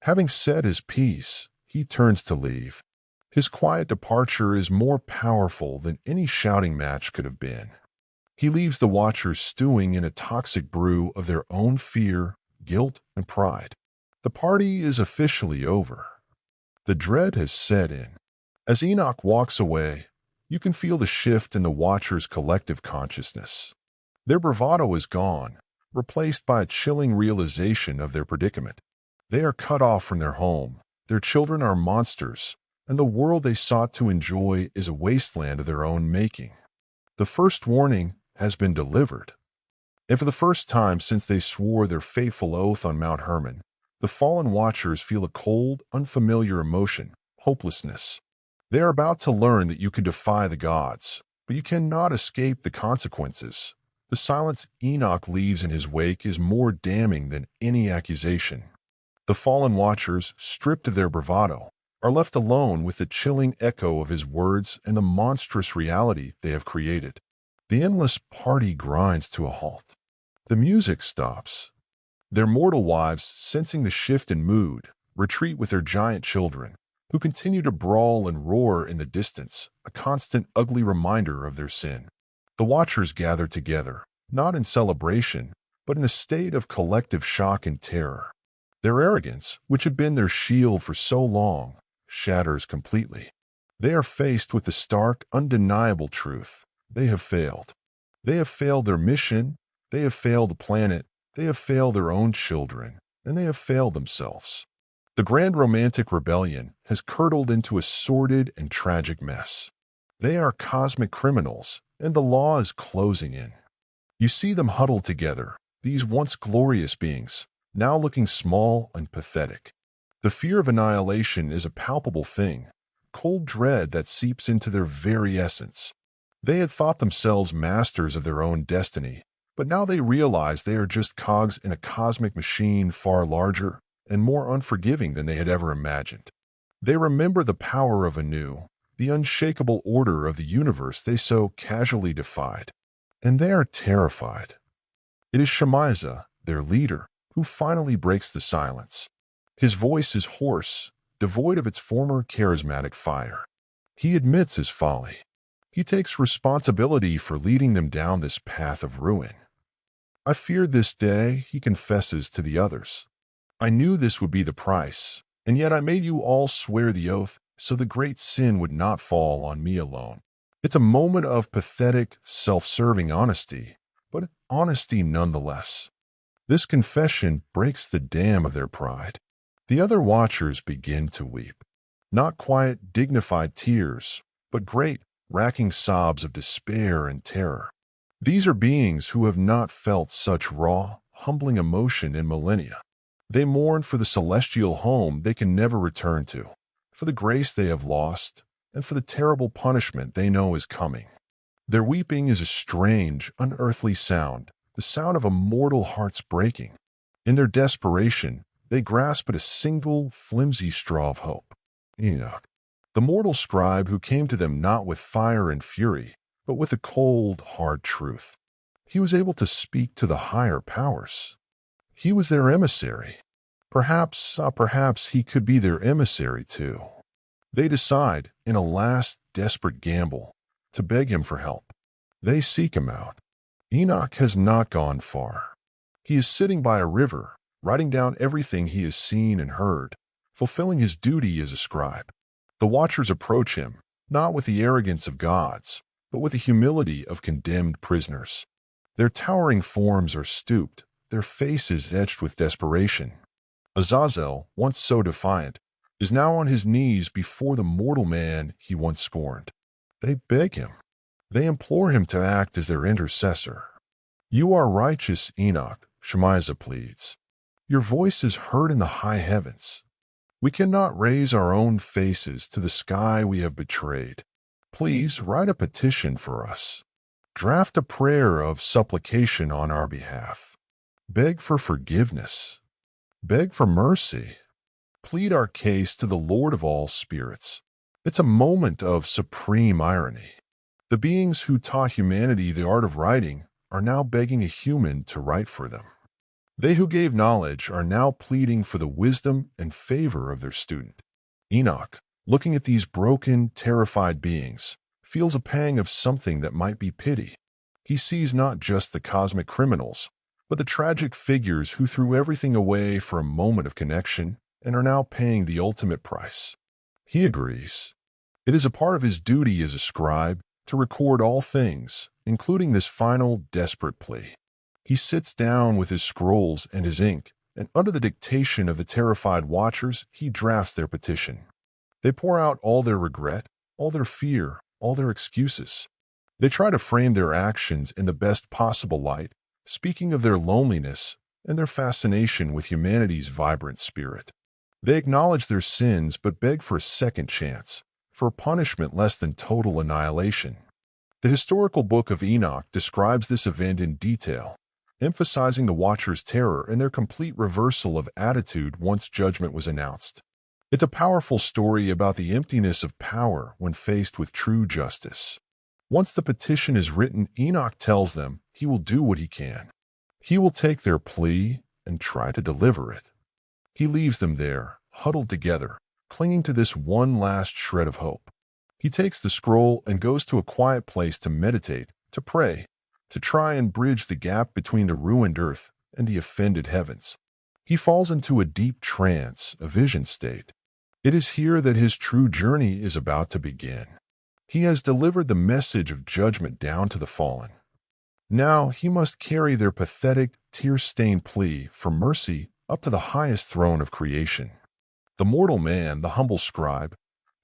Having said his piece, he turns to leave. His quiet departure is more powerful than any shouting match could have been. He leaves the Watchers stewing in a toxic brew of their own fear, guilt, and pride. The party is officially over. The dread has set in. As Enoch walks away, you can feel the shift in the Watchers' collective consciousness. Their bravado is gone, replaced by a chilling realization of their predicament. They are cut off from their home, their children are monsters, and the world they sought to enjoy is a wasteland of their own making. The first warning has been delivered. And for the first time since they swore their fateful oath on Mount Hermon, the fallen Watchers feel a cold, unfamiliar emotion, hopelessness. They are about to learn that you can defy the gods, but you cannot escape the consequences. The silence Enoch leaves in his wake is more damning than any accusation. The fallen Watchers, stripped of their bravado, are left alone with the chilling echo of his words and the monstrous reality they have created. The endless party grinds to a halt. The music stops. Their mortal wives, sensing the shift in mood, retreat with their giant children, who continue to brawl and roar in the distance, a constant ugly reminder of their sin. The Watchers gather together, not in celebration, but in a state of collective shock and terror. Their arrogance, which had been their shield for so long, shatters completely. They are faced with the stark, undeniable truth. They have failed. They have failed their mission, they have failed the planet, they have failed their own children, and they have failed themselves. The grand romantic rebellion has curdled into a sordid and tragic mess. They are cosmic criminals, and the law is closing in. You see them huddled together, these once glorious beings, now looking small and pathetic. The fear of annihilation is a palpable thing, cold dread that seeps into their very essence. They had thought themselves masters of their own destiny, but now they realize they are just cogs in a cosmic machine far larger and more unforgiving than they had ever imagined. They remember the power of Anu, the unshakable order of the universe they so casually defied, and they are terrified. It is Shemaiah, their leader, who finally breaks the silence. His voice is hoarse, devoid of its former charismatic fire. He admits his folly. He takes responsibility for leading them down this path of ruin. I feared this day, he confesses to the others. I knew this would be the price, and yet I made you all swear the oath so the great sin would not fall on me alone. It's a moment of pathetic, self-serving honesty, but honesty nonetheless. This confession breaks the dam of their pride. The other Watchers begin to weep. Not quiet, dignified tears, but great, racking sobs of despair and terror. These are beings who have not felt such raw, humbling emotion in millennia. They mourn for the celestial home they can never return to, for the grace they have lost, and for the terrible punishment they know is coming. Their weeping is a strange, unearthly sound, the sound of a mortal heart's breaking. In their desperation, They grasp at a single, flimsy straw of hope. Enoch, the mortal scribe who came to them not with fire and fury, but with a cold, hard truth. He was able to speak to the higher powers. He was their emissary. Perhaps he could be their emissary too. They decide, in a last desperate gamble, to beg him for help. They seek him out. Enoch has not gone far. He is sitting by a river, writing down everything he has seen and heard, fulfilling his duty as a scribe. The watchers approach him, not with the arrogance of gods, but with the humility of condemned prisoners. Their towering forms are stooped, their faces etched with desperation. Azazel, once so defiant, is now on his knees before the mortal man he once scorned. They beg him. They implore him to act as their intercessor. "You are righteous, Enoch," Shemaiah pleads. "Your voice is heard in the high heavens. We cannot raise our own faces to the sky we have betrayed. Please write a petition for us. Draft a prayer of supplication on our behalf. Beg for forgiveness. Beg for mercy. Plead our case to the Lord of all spirits." It's a moment of supreme irony. The beings who taught humanity the art of writing are now begging a human to write for them. They who gave knowledge are now pleading for the wisdom and favor of their student. Enoch, looking at these broken, terrified beings, feels a pang of something that might be pity. He sees not just the cosmic criminals, but the tragic figures who threw everything away for a moment of connection and are now paying the ultimate price. He agrees. It is a part of his duty as a scribe to record all things, including this final, desperate plea. He sits down with his scrolls and his ink, and under the dictation of the terrified watchers, he drafts their petition. They pour out all their regret, all their fear, all their excuses. They try to frame their actions in the best possible light, speaking of their loneliness and their fascination with humanity's vibrant spirit. They acknowledge their sins but beg for a second chance, for a punishment less than total annihilation. The historical book of Enoch describes this event in detail, emphasizing the Watchers' terror and their complete reversal of attitude once judgment was announced. It's a powerful story about the emptiness of power when faced with true justice. Once the petition is written, Enoch tells them he will do what he can. He will take their plea and try to deliver it. He leaves them there, huddled together, clinging to this one last shred of hope. He takes the scroll and goes to a quiet place to meditate, to pray, to try and bridge the gap between the ruined earth and the offended heavens. He falls into a deep trance, a vision state. It is here that his true journey is about to begin. He has delivered the message of judgment down to the fallen. Now he must carry their pathetic, tear-stained plea for mercy up to the highest throne of creation. The mortal man, the humble scribe,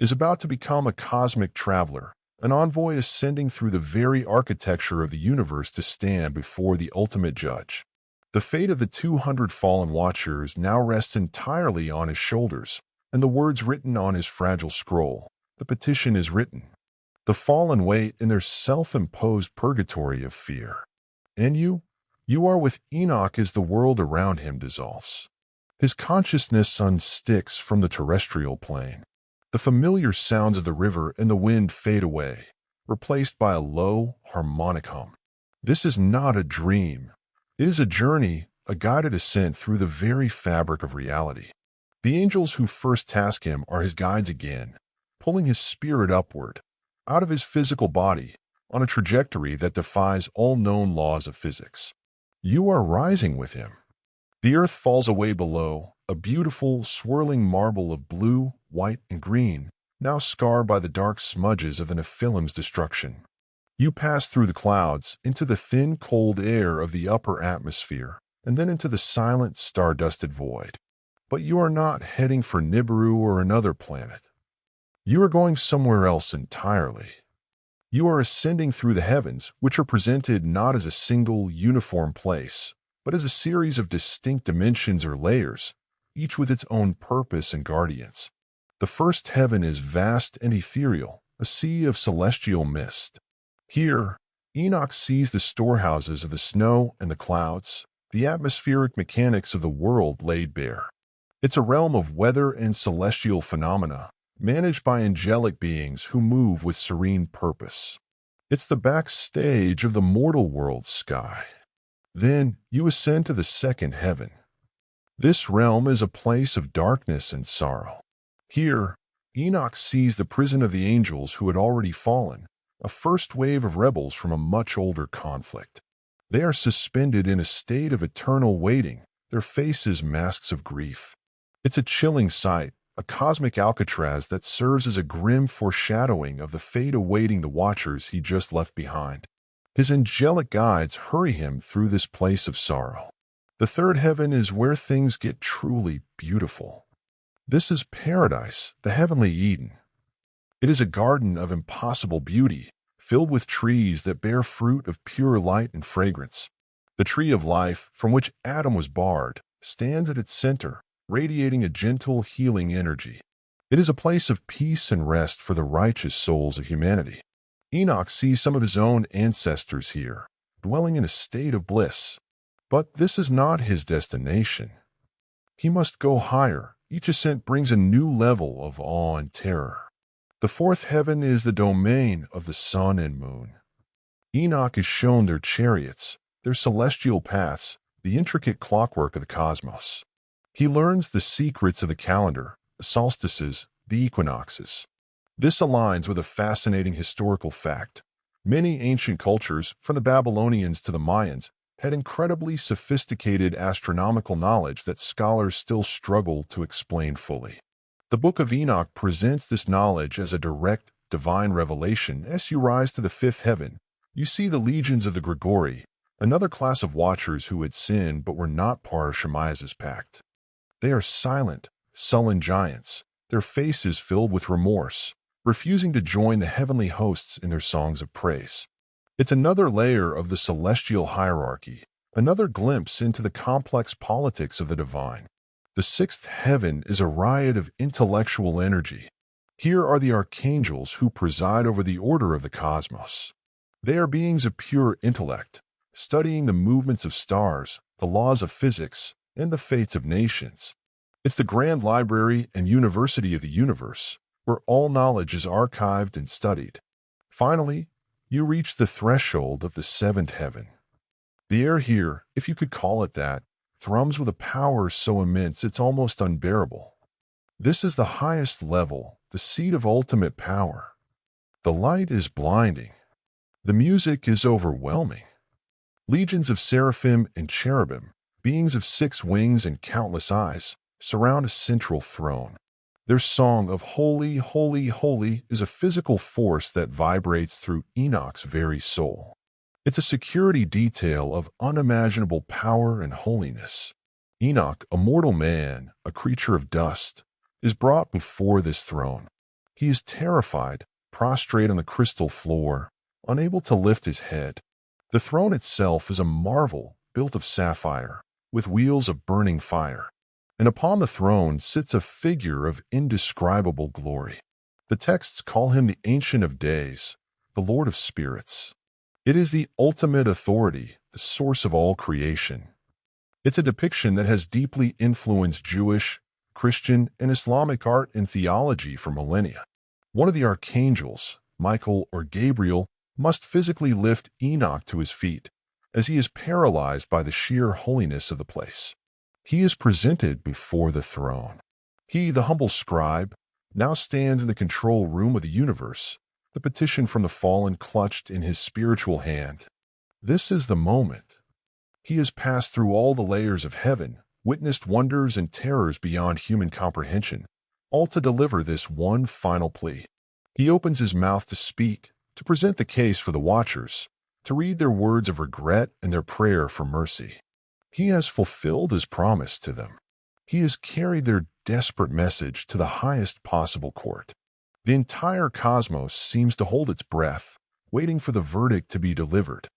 is about to become a cosmic traveler, an envoy ascending through the very architecture of the universe to stand before the ultimate judge. The fate of the 200 fallen watchers now rests entirely on his shoulders, and the words written on his fragile scroll. The petition is written. The fallen wait in their self-imposed purgatory of fear. And you are with Enoch as the world around him dissolves. His consciousness unsticks from the terrestrial plane. The familiar sounds of the river and the wind fade away, replaced by a low, harmonic hum. This is not a dream. It is a journey, a guided ascent through the very fabric of reality. The angels who first task him are his guides again, pulling his spirit upward, out of his physical body, on a trajectory that defies all known laws of physics. You are rising with him. The earth falls away below, a beautiful, swirling marble of blue, white, and green, now scarred by the dark smudges of the Nephilim's destruction. You pass through the clouds, into the thin, cold air of the upper atmosphere, and then into the silent, star-dusted void. But you are not heading for Nibiru or another planet. You are going somewhere else entirely. You are ascending through the heavens, which are presented not as a single, uniform place, but as a series of distinct dimensions or layers, each with its own purpose and guardians. The first heaven is vast and ethereal, a sea of celestial mist. Here, Enoch sees the storehouses of the snow and the clouds, the atmospheric mechanics of the world laid bare. It's a realm of weather and celestial phenomena, managed by angelic beings who move with serene purpose. It's the backstage of the mortal world's sky. Then you ascend to the second heaven. This realm is a place of darkness and sorrow. Here, Enoch sees the prison of the angels who had already fallen, a first wave of rebels from a much older conflict. They are suspended in a state of eternal waiting, their faces masks of grief. It's a chilling sight, a cosmic Alcatraz that serves as a grim foreshadowing of the fate awaiting the watchers he just left behind. His angelic guides hurry him through this place of sorrow. The third heaven is where things get truly beautiful. This is paradise, the heavenly Eden. It is a garden of impossible beauty, filled with trees that bear fruit of pure light and fragrance. The tree of life, from which Adam was barred, stands at its center, radiating a gentle, healing energy. It is a place of peace and rest for the righteous souls of humanity. Enoch sees some of his own ancestors here, dwelling in a state of bliss. But this is not his destination. He must go higher. Each ascent brings a new level of awe and terror. The fourth heaven is the domain of the sun and moon. Enoch is shown their chariots, their celestial paths, the intricate clockwork of the cosmos. He learns the secrets of the calendar, the solstices, the equinoxes. This aligns with a fascinating historical fact. Many ancient cultures, from the Babylonians to the Mayans, had incredibly sophisticated astronomical knowledge that scholars still struggle to explain fully. The Book of Enoch presents this knowledge as a direct, divine revelation. As you rise to the fifth heaven, you see the legions of the Grigori, another class of watchers who had sinned but were not part of Shemaiah's pact. They are silent, sullen giants, their faces filled with remorse, refusing to join the heavenly hosts in their songs of praise. It's another layer of the celestial hierarchy, another glimpse into the complex politics of the divine. The sixth heaven is a riot of intellectual energy. Here are the archangels who preside over the order of the cosmos. They are beings of pure intellect, studying the movements of stars, the laws of physics, and the fates of nations. It's the grand library and university of the universe, where all knowledge is archived and studied. Finally, you reach the threshold of the seventh heaven. The air here, if you could call it that, thrums with a power so immense it's almost unbearable. This is the highest level, the seat of ultimate power. The light is blinding. The music is overwhelming. Legions of seraphim and cherubim, beings of 6 wings and countless eyes, surround a central throne. Their song of "Holy, Holy, Holy" is a physical force that vibrates through Enoch's very soul. It's a security detail of unimaginable power and holiness. Enoch, a mortal man, a creature of dust, is brought before this throne. He is terrified, prostrate on the crystal floor, unable to lift his head. The throne itself is a marvel built of sapphire, with wheels of burning fire. And upon the throne sits a figure of indescribable glory. The texts call him the Ancient of Days, the Lord of Spirits. It is the ultimate authority, the source of all creation. It's a depiction that has deeply influenced Jewish, Christian, and Islamic art and theology for millennia. One of the archangels, Michael or Gabriel, must physically lift Enoch to his feet, as he is paralyzed by the sheer holiness of the place. He is presented before the throne. He, the humble scribe, now stands in the control room of the universe, the petition from the fallen clutched in his spiritual hand. This is the moment. He has passed through all the layers of heaven, witnessed wonders and terrors beyond human comprehension, all to deliver this one final plea. He opens his mouth to speak, to present the case for the watchers, to read their words of regret and their prayer for mercy. He has fulfilled his promise to them. He has carried their desperate message to the highest possible court. The entire cosmos seems to hold its breath, waiting for the verdict to be delivered.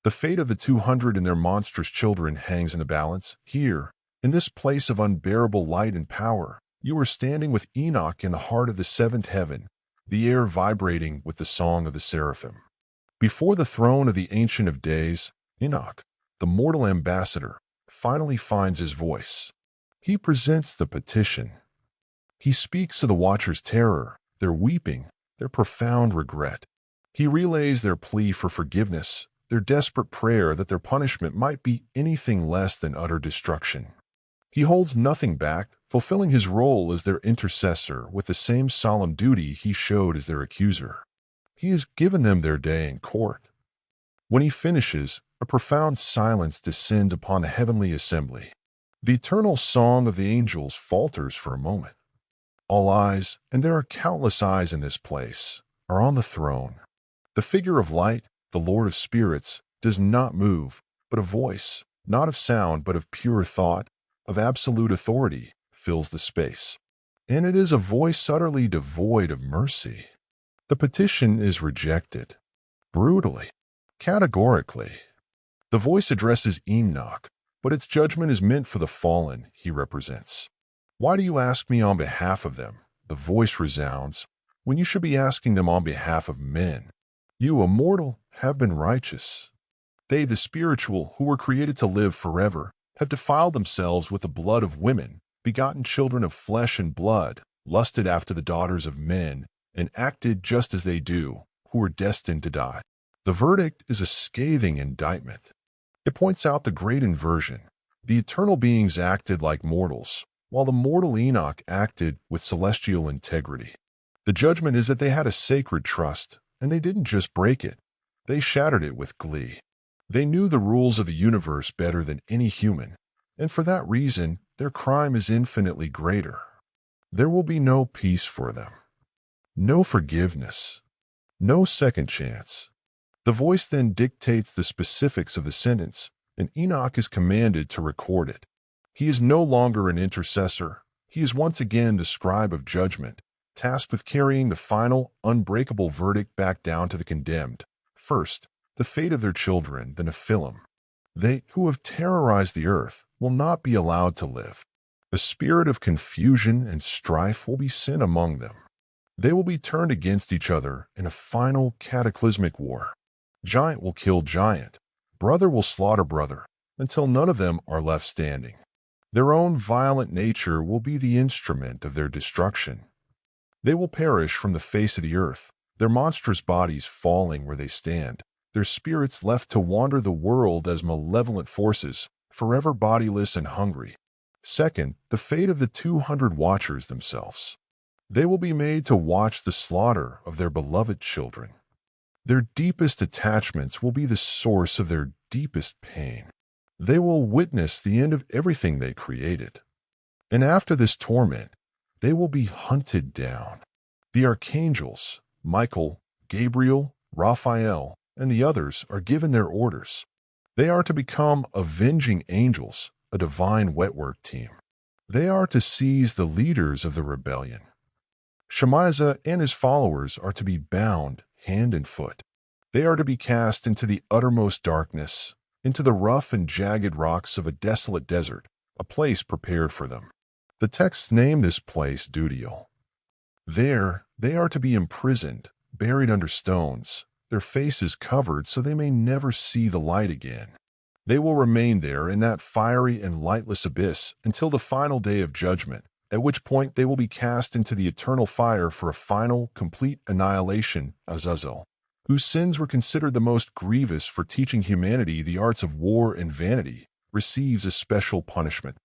The fate of the 200 and their monstrous children hangs in the balance. Here, in this place of unbearable light and power, you are standing with Enoch in the heart of the seventh heaven, the air vibrating with the song of the seraphim. Before the throne of the Ancient of Days, Enoch, the mortal ambassador, finally finds his voice. He presents the petition. He speaks of the Watchers' terror, their weeping, their profound regret. He relays their plea for forgiveness, their desperate prayer that their punishment might be anything less than utter destruction. He holds nothing back, fulfilling his role as their intercessor with the same solemn duty he showed as their accuser. He has given them their day in court. When he finishes, a profound silence descends upon the heavenly assembly. The eternal song of the angels falters for a moment. All eyes, and there are countless eyes in this place, are on the throne. The figure of light, the Lord of spirits, does not move, but a voice, not of sound but of pure thought, of absolute authority, fills the space. And it is a voice utterly devoid of mercy. The petition is rejected, brutally, categorically. The voice addresses Enoch, but its judgment is meant for the fallen he represents. Why do you ask me on behalf of them? The voice resounds, when you should be asking them on behalf of men. You, a mortal, have been righteous. They, the spiritual, who were created to live forever, have defiled themselves with the blood of women, begotten children of flesh and blood, lusted after the daughters of men, and acted just as they do, who were destined to die. The verdict is a scathing indictment. It points out the great inversion. The eternal beings acted like mortals, while the mortal Enoch acted with celestial integrity. The judgment is that they had a sacred trust, and they didn't just break it. They shattered it with glee. They knew the rules of the universe better than any human, and for that reason, their crime is infinitely greater. There will be no peace for them, no forgiveness, no second chance. The voice then dictates the specifics of the sentence, and Enoch is commanded to record it. He is no longer an intercessor. He is once again the scribe of judgment, tasked with carrying the final, unbreakable verdict back down to the condemned. First, the fate of their children, the Nephilim. They, who have terrorized the earth, will not be allowed to live. A spirit of confusion and strife will be sent among them. They will be turned against each other in a final cataclysmic war. Giant will kill giant. Brother will slaughter brother, until none of them are left standing. Their own violent nature will be the instrument of their destruction. They will perish from the face of the earth, their monstrous bodies falling where they stand, their spirits left to wander the world as malevolent forces, forever bodiless and hungry. Second, the fate of the 200 watchers themselves. They will be made to watch the slaughter of their beloved children. Their deepest attachments will be the source of their deepest pain. They will witness the end of everything they created. And after this torment, they will be hunted down. The archangels, Michael, Gabriel, Raphael, and the others are given their orders. They are to become avenging angels, a divine wetwork team. They are to seize the leaders of the rebellion. Shemaiah and his followers are to be bound hand and foot. They are to be cast into the uttermost darkness, into the rough and jagged rocks of a desolate desert, a place prepared for them. The texts name this place Dudiel. There, they are to be imprisoned, buried under stones, their faces covered so they may never see the light again. They will remain there in that fiery and lightless abyss until the final day of judgment, at which point they will be cast into the eternal fire for a final, complete annihilation, Azazel, whose sins were considered the most grievous for teaching humanity the arts of war and vanity, receives a special punishment.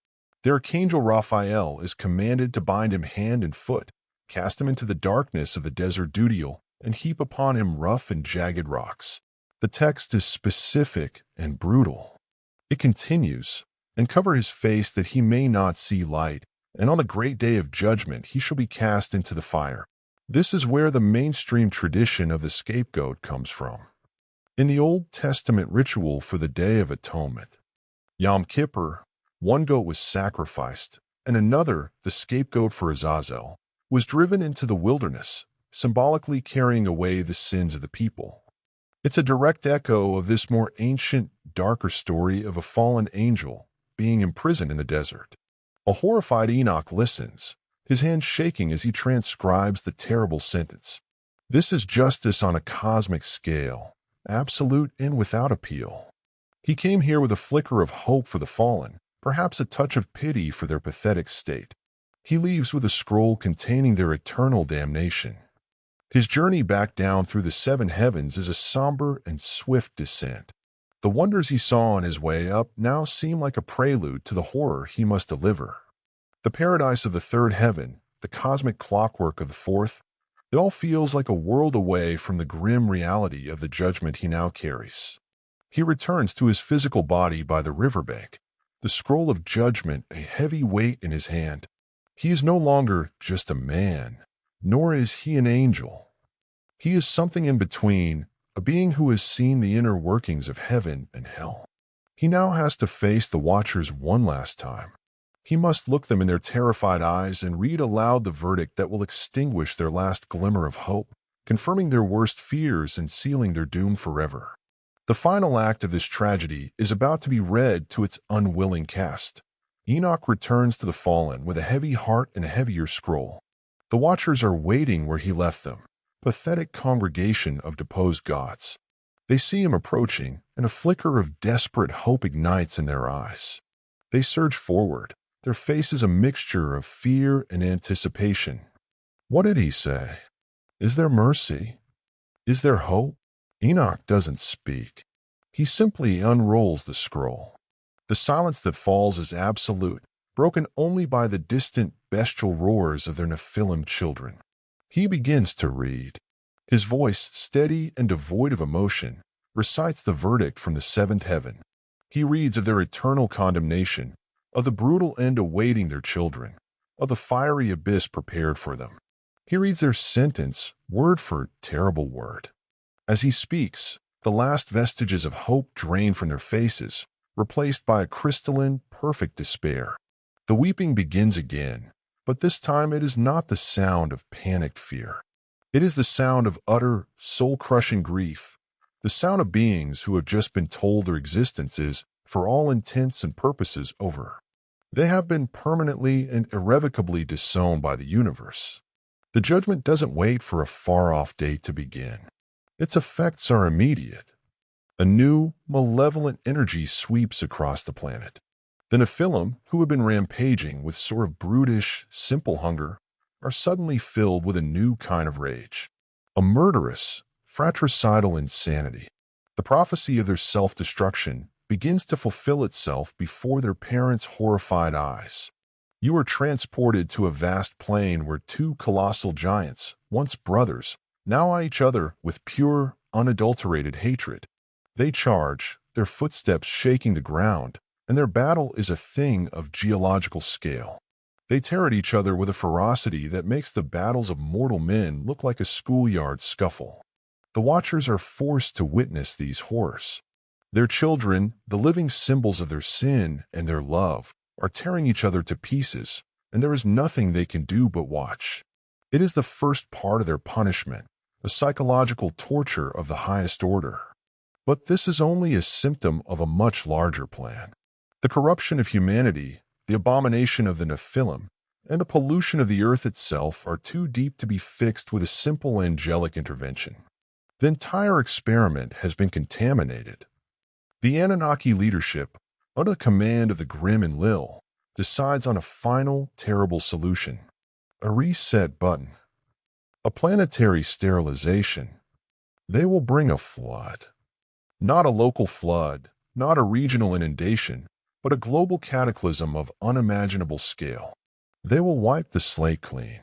The archangel Raphael is commanded to bind him hand and foot, cast him into the darkness of the desert Dudiel, and heap upon him rough and jagged rocks. The text is specific and brutal. It continues, and cover his face that he may not see light, and on the great day of judgment he shall be cast into the fire. This is where the mainstream tradition of the scapegoat comes from. In the Old Testament ritual for the Day of Atonement, Yom Kippur, one goat was sacrificed, and another, the scapegoat for Azazel, was driven into the wilderness, symbolically carrying away the sins of the people. It's a direct echo of this more ancient, darker story of a fallen angel being imprisoned in the desert. A horrified Enoch listens, his hand shaking as he transcribes the terrible sentence. This is justice on a cosmic scale, absolute and without appeal. He came here with a flicker of hope for the fallen, perhaps a touch of pity for their pathetic state. He leaves with a scroll containing their eternal damnation. His journey back down through the seven heavens is a somber and swift descent. The wonders he saw on his way up now seem like a prelude to the horror he must deliver. The paradise of the third heaven, the cosmic clockwork of the fourth, it all feels like a world away from the grim reality of the judgment he now carries. He returns to his physical body by the riverbank, the scroll of judgment a heavy weight in his hand. He is no longer just a man, nor is he an angel. He is something in between, a being who has seen the inner workings of heaven and hell. He now has to face the Watchers one last time. He must look them in their terrified eyes and read aloud the verdict that will extinguish their last glimmer of hope, confirming their worst fears and sealing their doom forever. The final act of this tragedy is about to be read to its unwilling cast. Enoch returns to the fallen with a heavy heart and a heavier scroll. The Watchers are waiting where he left them, pathetic congregation of deposed gods. They see him approaching, and a flicker of desperate hope ignites in their eyes. They surge forward, their faces a mixture of fear and anticipation. What did he say? Is there mercy? Is there hope? Enoch doesn't speak. He simply unrolls the scroll. The silence that falls is absolute, broken only by the distant bestial roars of their Nephilim children. He begins to read. His voice, steady and devoid of emotion, recites the verdict from the seventh heaven. He reads of their eternal condemnation, of the brutal end awaiting their children, of the fiery abyss prepared for them. He reads their sentence, word for terrible word. As he speaks, the last vestiges of hope drain from their faces, replaced by a crystalline, perfect despair. The weeping begins again, but this time it is not the sound of panicked fear. It is the sound of utter, soul-crushing grief, the sound of beings who have just been told their existence is, for all intents and purposes, over. They have been permanently and irrevocably disowned by the universe. The judgment doesn't wait for a far-off date to begin. Its effects are immediate. A new, malevolent energy sweeps across the planet. The Nephilim, who have been rampaging with sort of brutish, simple hunger, are suddenly filled with a new kind of rage. A murderous, fratricidal insanity. The prophecy of their self-destruction begins to fulfill itself before their parents' horrified eyes. You are transported to a vast plain where two colossal giants, once brothers, now eye each other with pure, unadulterated hatred. They charge, their footsteps shaking the ground, and their battle is a thing of geological scale. They tear at each other with a ferocity that makes the battles of mortal men look like a schoolyard scuffle. The Watchers are forced to witness these horrors. Their children, the living symbols of their sin and their love, are tearing each other to pieces, and there is nothing they can do but watch. It is the first part of their punishment, a psychological torture of the highest order. But this is only a symptom of a much larger plan. The corruption of humanity, the abomination of the Nephilim, and the pollution of the earth itself are too deep to be fixed with a simple angelic intervention. The entire experiment has been contaminated. The Anunnaki leadership, under the command of the Grim and Lil, decides on a final, terrible solution. A reset button. A planetary sterilization. They will bring a flood. Not a local flood, not a regional inundation, but a global cataclysm of unimaginable scale. They will wipe the slate clean.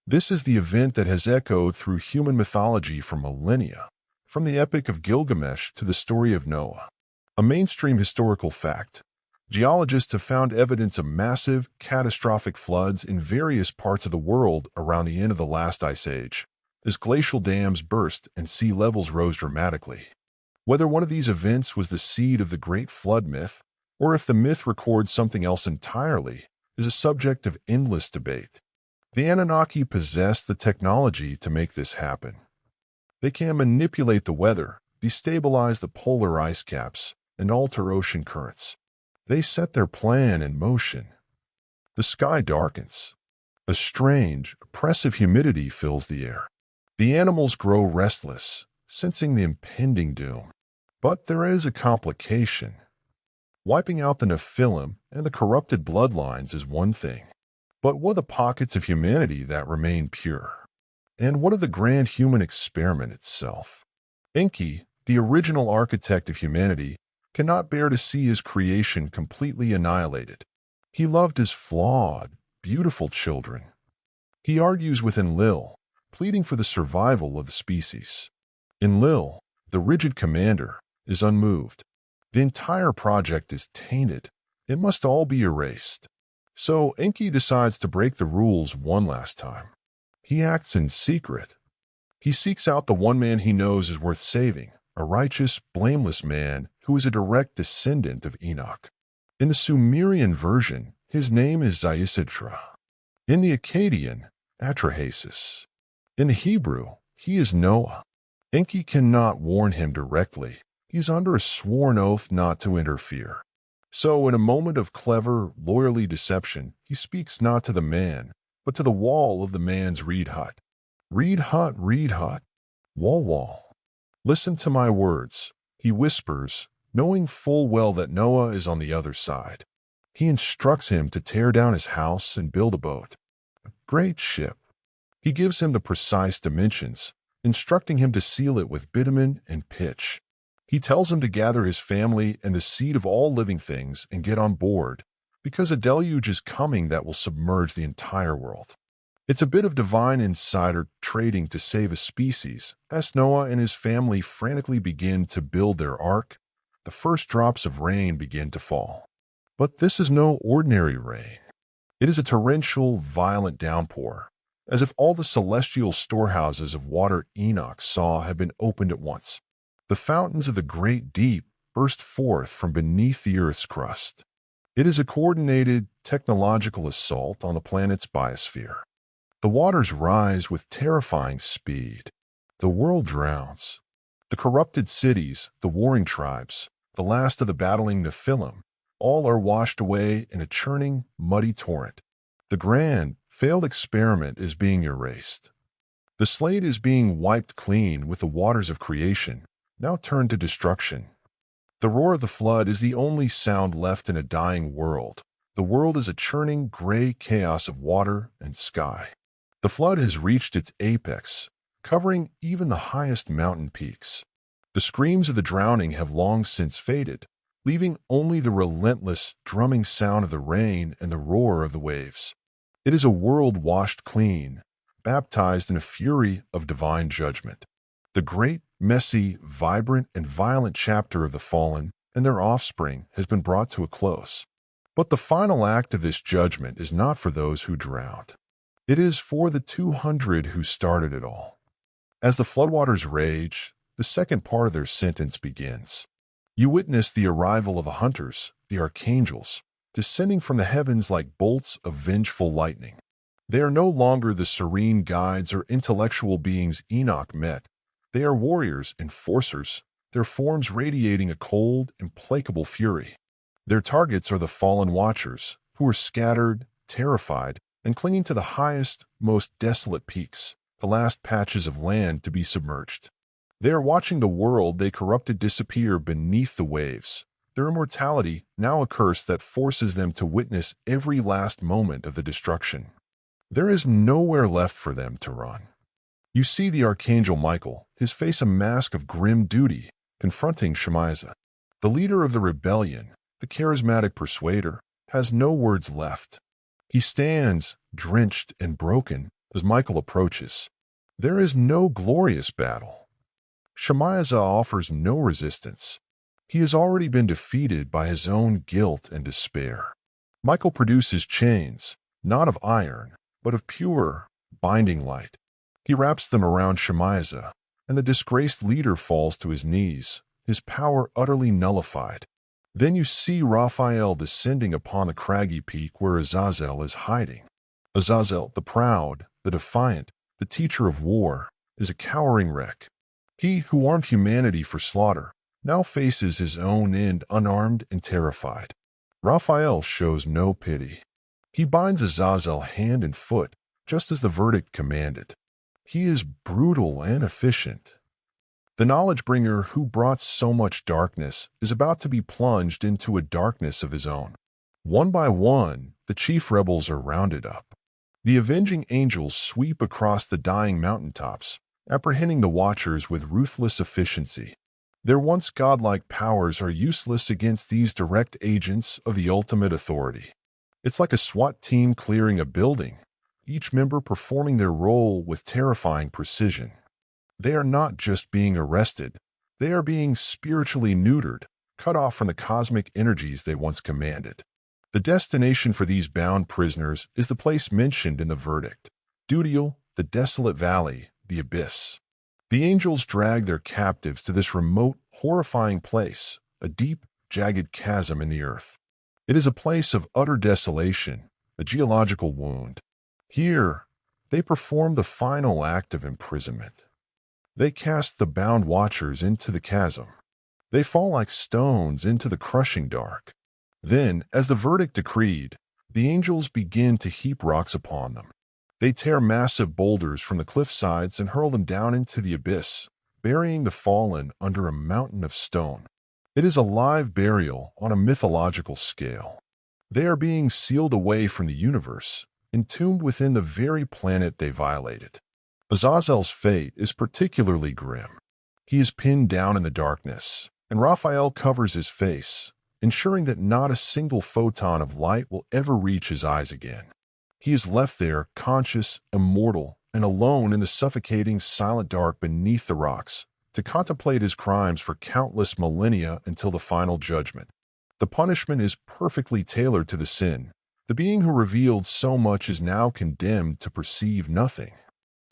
This is the event that has echoed through human mythology for millennia, from the Epic of Gilgamesh to the story of Noah. A mainstream historical fact. Geologists have found evidence of massive, catastrophic floods in various parts of the world around the end of the last ice age, as glacial dams burst and sea levels rose dramatically. Whether one of these events was the seed of the Great Flood myth, or if the myth records something else entirely, is a subject of endless debate. The Anunnaki possess the technology to make this happen. They can manipulate the weather, destabilize the polar ice caps, and alter ocean currents. They set their plan in motion. The sky darkens. A strange, oppressive humidity fills the air. The animals grow restless, sensing the impending doom. But there is a complication. Wiping out the Nephilim and the corrupted bloodlines is one thing. But what are the pockets of humanity that remain pure? And what of the grand human experiment itself? Enki, the original architect of humanity, cannot bear to see his creation completely annihilated. He loved his flawed, beautiful children. He argues with Enlil, pleading for the survival of the species. Enlil, the rigid commander, is unmoved. The entire project is tainted. It must all be erased. So Enki decides to break the rules one last time. He acts in secret. He seeks out the one man he knows is worth saving, a righteous, blameless man who is a direct descendant of Enoch. In the Sumerian version, his name is Ziusudra. In the Akkadian, Atrahasis. In the Hebrew, he is Noah. Enki cannot warn him directly. He's under a sworn oath not to interfere. So in a moment of clever, lawyerly deception, he speaks not to the man, but to the wall of the man's reed hut. Reed hut, wall, wall. Listen to my words, he whispers, knowing full well that Noah is on the other side. He instructs him to tear down his house and build a boat, a great ship. He gives him the precise dimensions, instructing him to seal it with bitumen and pitch. He tells him to gather his family and the seed of all living things and get on board, because a deluge is coming that will submerge the entire world. It's a bit of divine insider trading to save a species. As Noah and his family frantically begin to build their ark, the first drops of rain begin to fall. But this is no ordinary rain. It is a torrential, violent downpour, as if all the celestial storehouses of water Enoch saw had been opened at once. The fountains of the great deep burst forth from beneath the Earth's crust. It is a coordinated, technological assault on the planet's biosphere. The waters rise with terrifying speed. The world drowns. The corrupted cities, the warring tribes, the last of the battling Nephilim, all are washed away in a churning, muddy torrent. The grand, failed experiment is being erased. The slate is being wiped clean with the waters of creation, now turned to destruction. The roar of the flood is the only sound left in a dying world. The world is a churning, gray chaos of water and sky. The flood has reached its apex, covering even the highest mountain peaks. The screams of the drowning have long since faded, leaving only the relentless, drumming sound of the rain and the roar of the waves. It is a world washed clean, baptized in a fury of divine judgment. The great, messy, vibrant, and violent chapter of the fallen and their offspring has been brought to a close. But the final act of this judgment is not for those who drowned. It is for the 200 who started it all. As the floodwaters rage, the second part of their sentence begins. You witness the arrival of the hunters, the archangels, descending from the heavens like bolts of vengeful lightning. They are no longer the serene guides or intellectual beings Enoch met. They are warriors, enforcers, their forms radiating a cold, implacable fury. Their targets are the fallen watchers, who are scattered, terrified, and clinging to the highest, most desolate peaks, the last patches of land to be submerged. They are watching the world they corrupted disappear beneath the waves, their immortality now a curse that forces them to witness every last moment of the destruction. There is nowhere left for them to run. You see the Archangel Michael, his face a mask of grim duty, confronting Shemaiah. The leader of the rebellion, the charismatic persuader, has no words left. He stands, drenched and broken, as Michael approaches. There is no glorious battle. Shemaiah offers no resistance. He has already been defeated by his own guilt and despair. Michael produces chains, not of iron, but of pure, binding light. He wraps them around Shemaiah, and the disgraced leader falls to his knees, his power utterly nullified. Then you see Raphael descending upon the craggy peak where Azazel is hiding. Azazel, the proud, the defiant, the teacher of war, is a cowering wreck. He who armed humanity for slaughter now faces his own end unarmed and terrified. Raphael shows no pity. He binds Azazel hand and foot, just as the verdict commanded. He is brutal and efficient. The knowledge bringer who brought so much darkness is about to be plunged into a darkness of his own. One by one, the chief rebels are rounded up. The avenging angels sweep across the dying mountaintops, apprehending the Watchers with ruthless efficiency. Their once godlike powers are useless against these direct agents of the ultimate authority. It's like a SWAT team clearing a building, each member performing their role with terrifying precision. They are not just being arrested, they are being spiritually neutered, cut off from the cosmic energies they once commanded. The destination for these bound prisoners is the place mentioned in the verdict: Dudiel, the desolate valley, the abyss. The angels drag their captives to this remote, horrifying place, a deep, jagged chasm in the earth. It is a place of utter desolation, a geological wound. Here, they perform the final act of imprisonment. They cast the bound Watchers into the chasm. They fall like stones into the crushing dark. Then, as the verdict decreed, the angels begin to heap rocks upon them. They tear massive boulders from the cliff sides and hurl them down into the abyss, burying the fallen under a mountain of stone. It is a live burial on a mythological scale. They are being sealed away from the universe, entombed within the very planet they violated. Azazel's fate is particularly grim. He is pinned down in the darkness, and Raphael covers his face, ensuring that not a single photon of light will ever reach his eyes again. He is left there, conscious, immortal, and alone in the suffocating, silent dark beneath the rocks, to contemplate his crimes for countless millennia until the final judgment. The punishment is perfectly tailored to the sin. The being who revealed so much is now condemned to perceive nothing.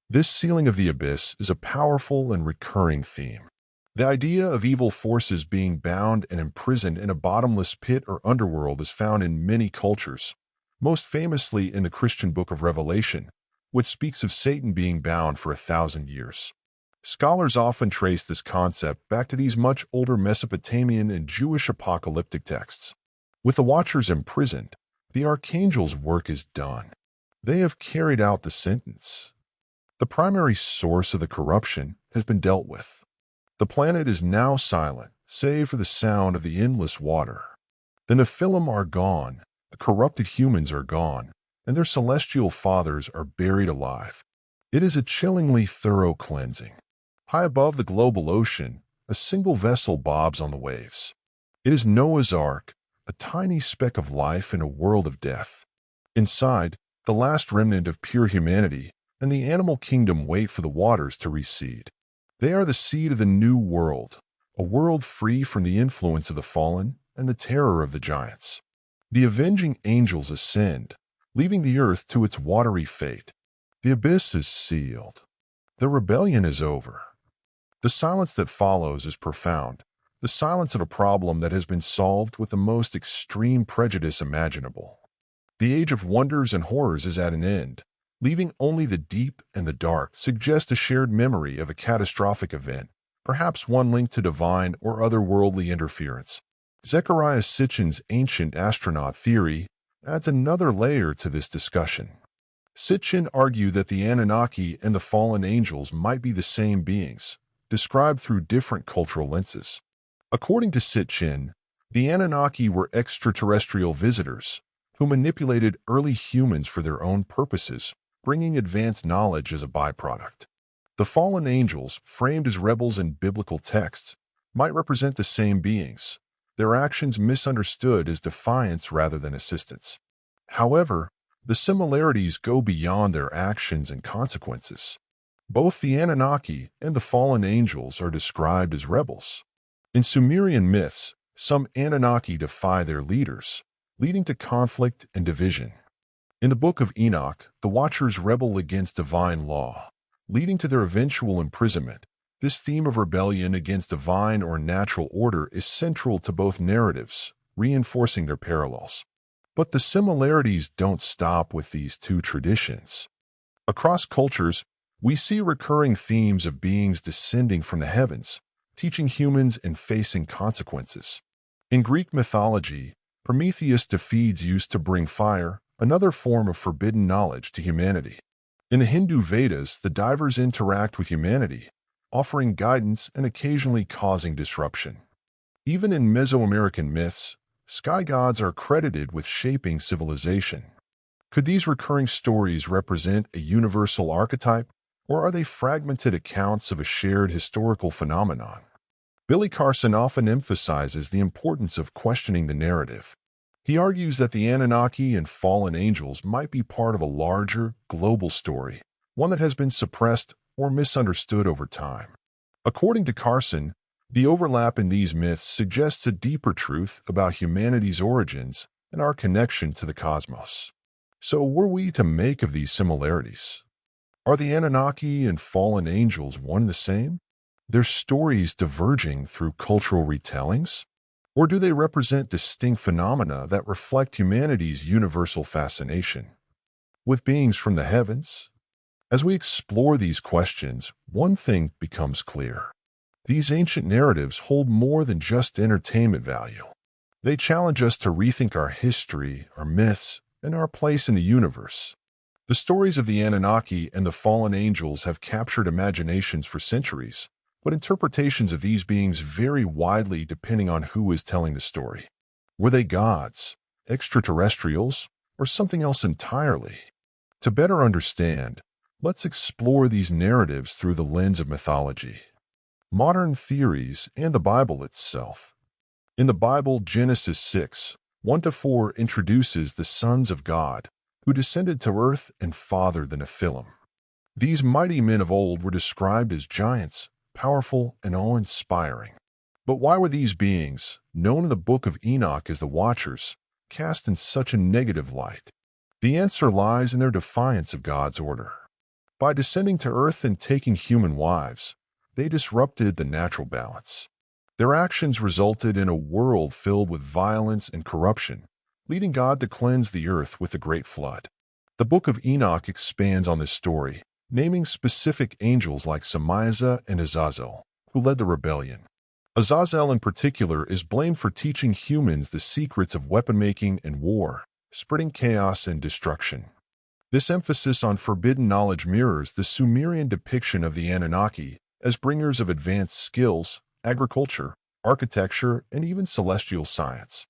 This sealing of the abyss is a powerful and recurring theme. The idea of evil forces being bound and imprisoned in a bottomless pit or underworld is found in many cultures, most famously in the Christian book of Revelation, which speaks of Satan being bound for 1,000 years. Scholars often trace this concept back to these much older Mesopotamian and Jewish apocalyptic texts. With the Watchers imprisoned, the archangel's work is done. They have carried out the sentence. The primary source of the corruption has been dealt with. The planet is now silent, save for the sound of the endless water. The Nephilim are gone, the corrupted humans are gone, and their celestial fathers are buried alive. It is a chillingly thorough cleansing. High above the global ocean, a single vessel bobs on the waves. It is Noah's Ark, a tiny speck of life in a world of death. Inside, the last remnant of pure humanity and the animal kingdom wait for the waters to recede. They are the seed of the new world, a world free from the influence of the fallen and the terror of the giants. The avenging angels ascend, leaving the earth to its watery fate. The abyss is sealed. The rebellion is over. The silence that follows is profound, the silence of a problem that has been solved with the most extreme prejudice imaginable. The age of wonders and horrors is at an end. Leaving only the deep and the dark suggest a shared memory of a catastrophic event, perhaps one linked to divine or otherworldly interference. Zecharia Sitchin's ancient astronaut theory adds another layer to this discussion. Sitchin argued that the Anunnaki and the fallen angels might be the same beings, described through different cultural lenses. According to Sitchin, the Anunnaki were extraterrestrial visitors who manipulated early humans for their own purposes, bringing advanced knowledge as a byproduct. The fallen angels, framed as rebels in biblical texts, might represent the same beings, their actions misunderstood as defiance rather than assistance. However, the similarities go beyond their actions and consequences. Both the Anunnaki and the fallen angels are described as rebels. In Sumerian myths, some Anunnaki defy their leaders, leading to conflict and division. In the Book of Enoch, the Watchers rebel against divine law, leading to their eventual imprisonment. This theme of rebellion against divine or natural order is central to both narratives, reinforcing their parallels. But the similarities don't stop with these two traditions. Across cultures, we see recurring themes of beings descending from the heavens, teaching humans and facing consequences. In Greek mythology, Prometheus defeats Zeus to bring fire, another form of forbidden knowledge, to humanity. In the Hindu Vedas, the divers interact with humanity, offering guidance and occasionally causing disruption. Even in Mesoamerican myths, sky gods are credited with shaping civilization. Could these recurring stories represent a universal archetype, or are they fragmented accounts of a shared historical phenomenon? Billy Carson often emphasizes the importance of questioning the narrative. He argues that the Anunnaki and fallen angels might be part of a larger, global story, one that has been suppressed or misunderstood over time. According to Carson, the overlap in these myths suggests a deeper truth about humanity's origins and our connection to the cosmos. So, were we to make of these similarities? Are the Anunnaki and fallen angels one and the same? Their stories diverging through cultural retellings? Or do they represent distinct phenomena that reflect humanity's universal fascination with beings from the heavens? As we explore these questions, one thing becomes clear. These ancient narratives hold more than just entertainment value. They challenge us to rethink our history, our myths, and our place in the universe. The stories of the Anunnaki and the fallen angels have captured imaginations for centuries, but interpretations of these beings vary widely depending on who is telling the story. Were they gods, extraterrestrials, or something else entirely? To better understand, let's explore these narratives through the lens of mythology, modern theories, and the Bible itself. In the Bible, Genesis 6:1-4 introduces the sons of God, who descended to earth and fathered the Nephilim. These mighty men of old were described as giants, powerful and awe-inspiring. But why were these beings, known in the book of Enoch as the Watchers, cast in such a negative light? The answer lies in their defiance of God's order. By descending to earth and taking human wives, they disrupted the natural balance. Their actions resulted in a world filled with violence and corruption, leading God to cleanse the earth with a great flood. The book of Enoch expands on this story, naming specific angels like Samiah and Azazel, who led the rebellion. Azazel in particular is blamed for teaching humans the secrets of weapon-making and war, spreading chaos and destruction. This emphasis on forbidden knowledge mirrors the Sumerian depiction of the Anunnaki as bringers of advanced skills, agriculture, architecture, and even celestial science.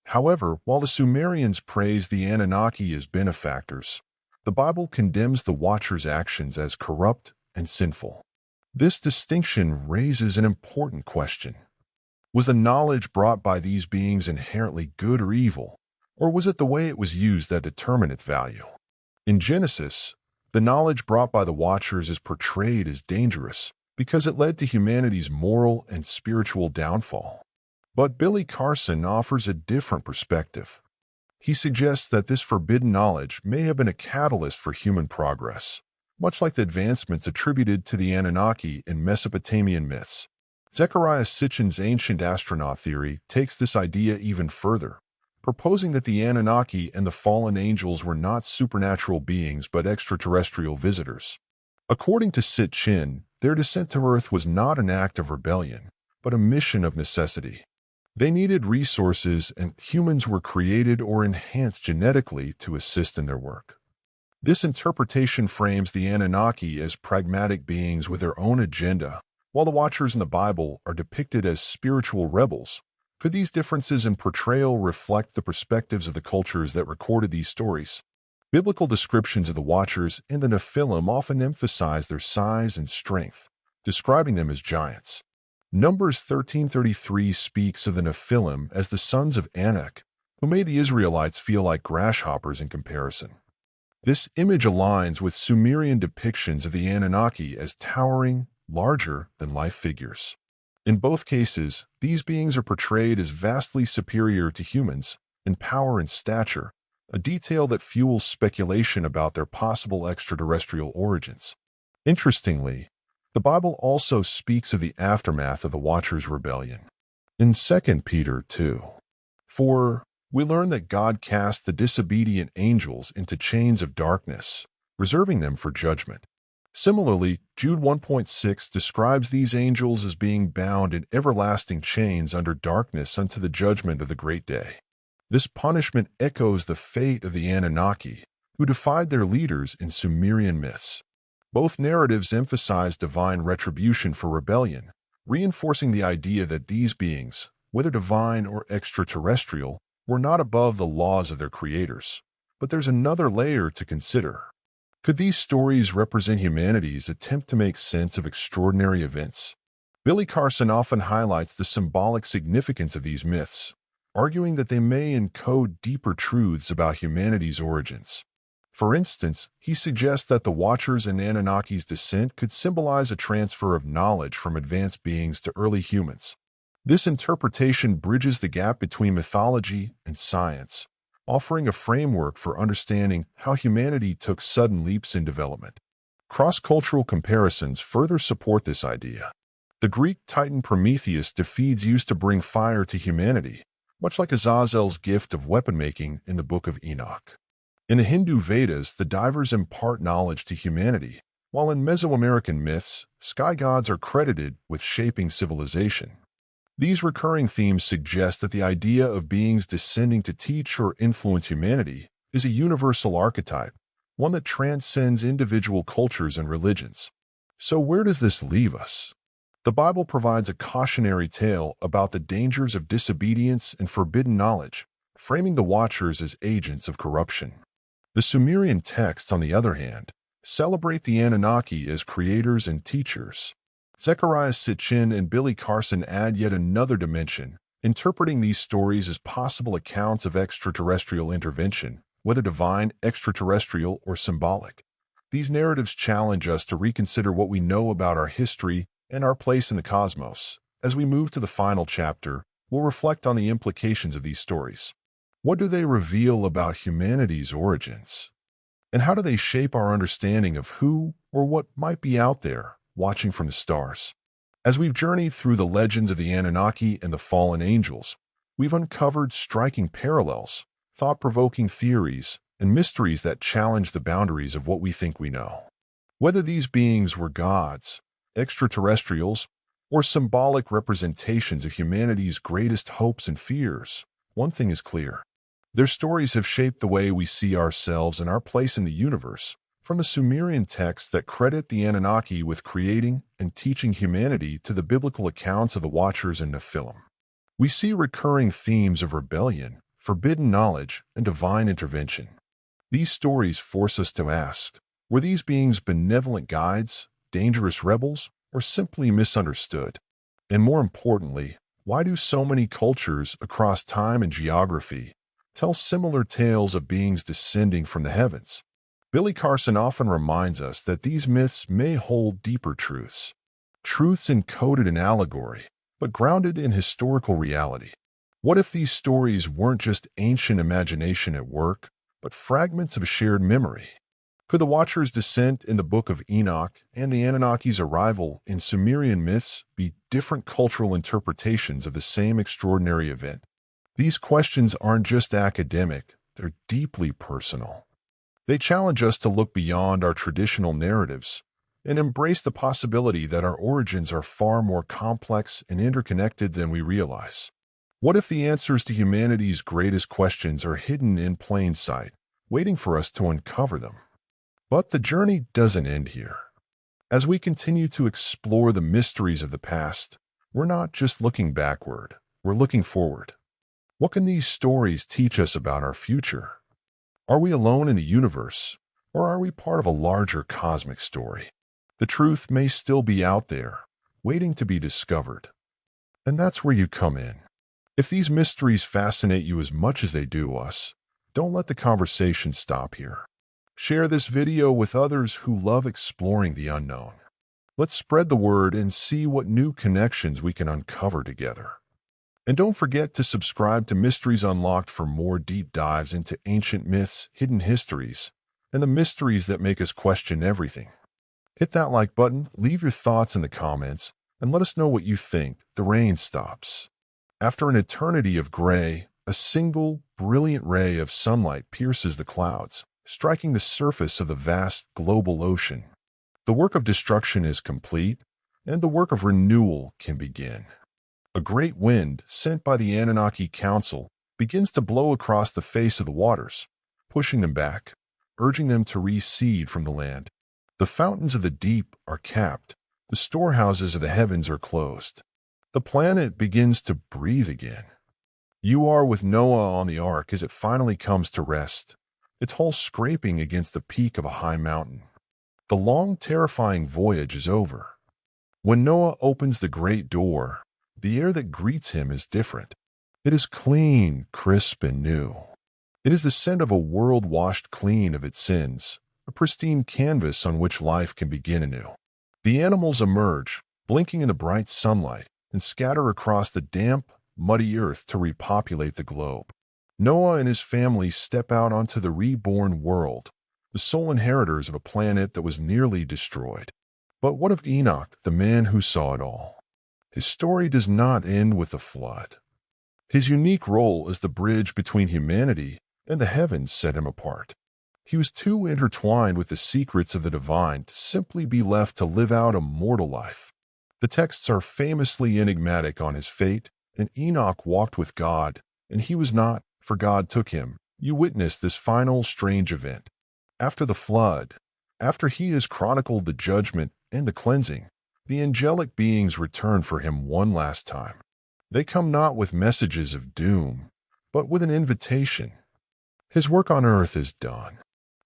However, while the Sumerians praised the Anunnaki as benefactors, the Bible condemns the Watchers' actions as corrupt and sinful. This distinction raises an important question. Was the knowledge brought by these beings inherently good or evil, or was it the way it was used that determined its value? In Genesis, the knowledge brought by the Watchers is portrayed as dangerous because it led to humanity's moral and spiritual downfall. But Billy Carson offers a different perspective. He suggests that this forbidden knowledge may have been a catalyst for human progress, much like the advancements attributed to the Anunnaki in Mesopotamian myths. Zecharia Sitchin's ancient astronaut theory takes this idea even further, proposing that the Anunnaki and the fallen angels were not supernatural beings but extraterrestrial visitors. According to Sitchin, their descent to Earth was not an act of rebellion, but a mission of necessity. They needed resources, and humans were created or enhanced genetically to assist in their work. This interpretation frames the Anunnaki as pragmatic beings with their own agenda, while the Watchers in the Bible are depicted as spiritual rebels. Could these differences in portrayal reflect the perspectives of the cultures that recorded these stories? Biblical descriptions of the Watchers and the Nephilim often emphasize their size and strength, describing them as giants. Numbers 13:33 speaks of the Nephilim as the sons of Anak, who made the Israelites feel like grasshoppers in comparison. This image aligns with Sumerian depictions of the Anunnaki as towering, larger-than-life figures. In both cases, these beings are portrayed as vastly superior to humans in power and stature, a detail that fuels speculation about their possible extraterrestrial origins. Interestingly, the Bible also speaks of the aftermath of the Watchers' rebellion. In 2 Peter 2:4, we learn that God cast the disobedient angels into chains of darkness, reserving them for judgment. Similarly, Jude 1:6 describes these angels as being bound in everlasting chains under darkness unto the judgment of the great day. This punishment echoes the fate of the Anunnaki, who defied their leaders in Sumerian myths. Both narratives emphasize divine retribution for rebellion, reinforcing the idea that these beings, whether divine or extraterrestrial, were not above the laws of their creators. But there's another layer to consider. Could these stories represent humanity's attempt to make sense of extraordinary events? Billy Carson often highlights the symbolic significance of these myths, arguing that they may encode deeper truths about humanity's origins. For instance, he suggests that the Watchers and Anunnaki's descent could symbolize a transfer of knowledge from advanced beings to early humans. This interpretation bridges the gap between mythology and science, offering a framework for understanding how humanity took sudden leaps in development. Cross-cultural comparisons further support this idea. The Greek titan Prometheus defeats used to bring fire to humanity, much like Azazel's gift of weapon-making in the Book of Enoch. In the Hindu Vedas, the divers impart knowledge to humanity, while in Mesoamerican myths, sky gods are credited with shaping civilization. These recurring themes suggest that the idea of beings descending to teach or influence humanity is a universal archetype, one that transcends individual cultures and religions. So where does this leave us? The Bible provides a cautionary tale about the dangers of disobedience and forbidden knowledge, framing the Watchers as agents of corruption. The Sumerian texts, on the other hand, celebrate the Anunnaki as creators and teachers. Zecharia Sitchin and Billy Carson add yet another dimension, interpreting these stories as possible accounts of extraterrestrial intervention, whether divine, extraterrestrial, or symbolic. These narratives challenge us to reconsider what we know about our history and our place in the cosmos. As we move to the final chapter, we'll reflect on the implications of these stories. What do they reveal about humanity's origins? And how do they shape our understanding of who or what might be out there, watching from the stars? As we've journeyed through the legends of the Anunnaki and the fallen angels, we've uncovered striking parallels, thought-provoking theories, and mysteries that challenge the boundaries of what we think we know. Whether these beings were gods, extraterrestrials, or symbolic representations of humanity's greatest hopes and fears, one thing is clear. Their stories have shaped the way we see ourselves and our place in the universe, from the Sumerian texts that credit the Anunnaki with creating and teaching humanity to the biblical accounts of the Watchers and Nephilim. We see recurring themes of rebellion, forbidden knowledge, and divine intervention. These stories force us to ask, were these beings benevolent guides, dangerous rebels, or simply misunderstood? And more importantly, why do so many cultures across time and geography tell similar tales of beings descending from the heavens? Billy Carson often reminds us that these myths may hold deeper truths encoded in allegory, but grounded in historical reality. What if these stories weren't just ancient imagination at work, but fragments of a shared memory? Could the Watchers' descent in the Book of Enoch and the Anunnaki's arrival in Sumerian myths be different cultural interpretations of the same extraordinary event? These questions aren't just academic, they're deeply personal. They challenge us to look beyond our traditional narratives and embrace the possibility that our origins are far more complex and interconnected than we realize. What if the answers to humanity's greatest questions are hidden in plain sight, waiting for us to uncover them? But the journey doesn't end here. As we continue to explore the mysteries of the past, we're not just looking backward, we're looking forward. What can these stories teach us about our future? Are we alone in the universe, or are we part of a larger cosmic story? The truth may still be out there, waiting to be discovered. And that's where you come in. If these mysteries fascinate you as much as they do us, don't let the conversation stop here. Share this video with others who love exploring the unknown. Let's spread the word and see what new connections we can uncover together. And don't forget to subscribe to Mysteries Unlocked for more deep dives into ancient myths, hidden histories, and the mysteries that make us question everything. Hit that like button, leave your thoughts in the comments, and let us know what you think. The rain stops. After an eternity of gray, a single, brilliant ray of sunlight pierces the clouds, striking the surface of the vast global ocean. The work of destruction is complete, and the work of renewal can begin. A great wind, sent by the Anunnaki Council, begins to blow across the face of the waters, pushing them back, urging them to reseed from the land. The fountains of the deep are capped. The storehouses of the heavens are closed. The planet begins to breathe again. You are with Noah on the ark as it finally comes to rest, its hull scraping against the peak of a high mountain. The long, terrifying voyage is over. When Noah opens the great door, the air that greets him is different. It is clean, crisp, and new. It is the scent of a world washed clean of its sins, a pristine canvas on which life can begin anew. The animals emerge, blinking in the bright sunlight, and scatter across the damp, muddy earth to repopulate the globe. Noah and his family step out onto the reborn world, the sole inheritors of a planet that was nearly destroyed. But what of Enoch, the man who saw it all? His story does not end with the flood. His unique role as the bridge between humanity and the heavens set him apart. He was too intertwined with the secrets of the divine to simply be left to live out a mortal life. The texts are famously enigmatic on his fate, and Enoch walked with God, and he was not, for God took him. You witness this final strange event. After the flood, after he has chronicled the judgment and the cleansing, the angelic beings return for him one last time. They come not with messages of doom, but with an invitation. His work on earth is done.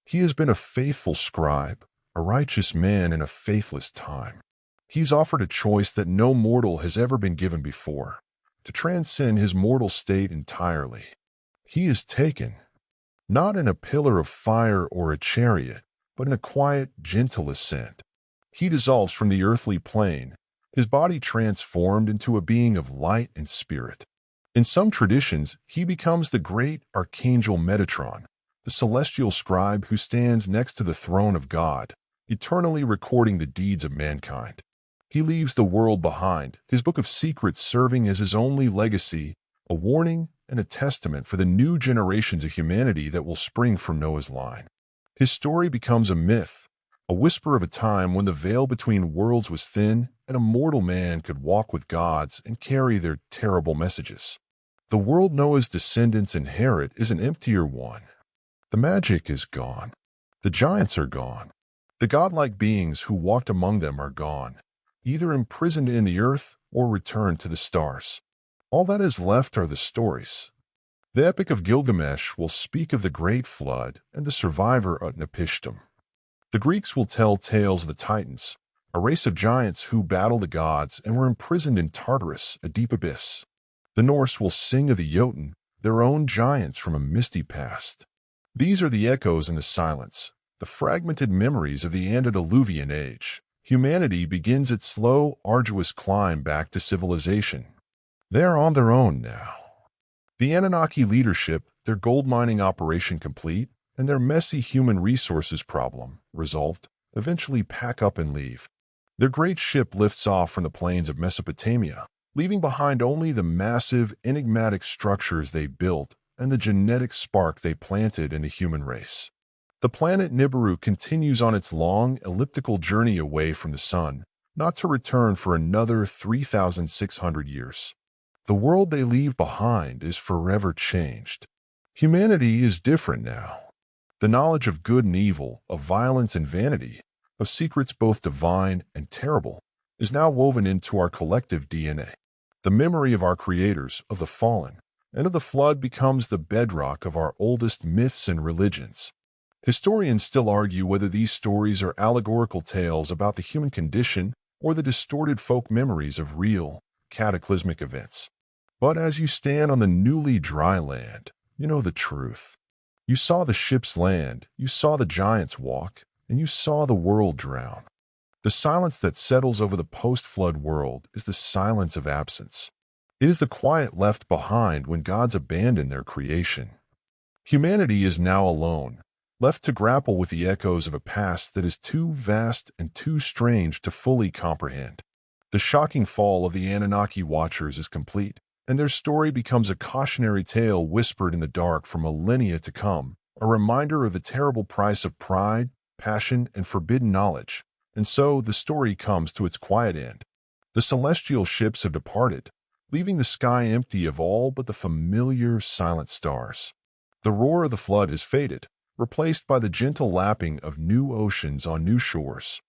He has been a faithful scribe, a righteous man in a faithless time. He's offered a choice that no mortal has ever been given before, to transcend his mortal state entirely. He is taken, not in a pillar of fire or a chariot, but in a quiet, gentle ascent. He dissolves from the earthly plane, his body transformed into a being of light and spirit. In some traditions, he becomes the great archangel Metatron, the celestial scribe who stands next to the throne of God, eternally recording the deeds of mankind. He leaves the world behind, his book of secrets serving as his only legacy, a warning and a testament for the new generations of humanity that will spring from Noah's line. His story becomes a myth, a whisper of a time when the veil between worlds was thin and a mortal man could walk with gods and carry their terrible messages. The world Noah's descendants inherit is an emptier one. The magic is gone. The giants are gone. The godlike beings who walked among them are gone, either imprisoned in the earth or returned to the stars. All that is left are the stories. The Epic of Gilgamesh will speak of the Great Flood and the survivor Utnapishtim. The Greeks will tell tales of the Titans, a race of giants who battled the gods and were imprisoned in Tartarus, a deep abyss. The Norse will sing of the Jotun, their own giants from a misty past. These are the echoes in the silence, the fragmented memories of the antediluvian age. Humanity begins its slow, arduous climb back to civilization. They are on their own now. The Anunnaki leadership, their gold mining operation complete, and their messy human resources problem resolved, eventually pack up and leave. Their great ship lifts off from the plains of Mesopotamia, leaving behind only the massive, enigmatic structures they built and the genetic spark they planted in the human race. The planet Nibiru continues on its long, elliptical journey away from the sun, not to return for another 3,600 years. The world they leave behind is forever changed. Humanity is different now. The knowledge of good and evil, of violence and vanity, of secrets both divine and terrible, is now woven into our collective DNA. The memory of our creators, of the fallen, and of the flood becomes the bedrock of our oldest myths and religions. Historians still argue whether these stories are allegorical tales about the human condition or the distorted folk memories of real, cataclysmic events. But as you stand on the newly dry land, you know the truth. You saw the ships land, you saw the giants walk, and you saw the world drown. The silence that settles over the post-flood world is the silence of absence. It is the quiet left behind when gods abandon their creation. Humanity is now alone, left to grapple with the echoes of a past that is too vast and too strange to fully comprehend. The shocking fall of the Anunnaki Watchers is complete, and their story becomes a cautionary tale whispered in the dark for millennia to come, a reminder of the terrible price of pride, passion, and forbidden knowledge. And so the story comes to its quiet end. The celestial ships have departed, leaving the sky empty of all but the familiar silent stars. The roar of the flood has faded, replaced by the gentle lapping of new oceans on new shores.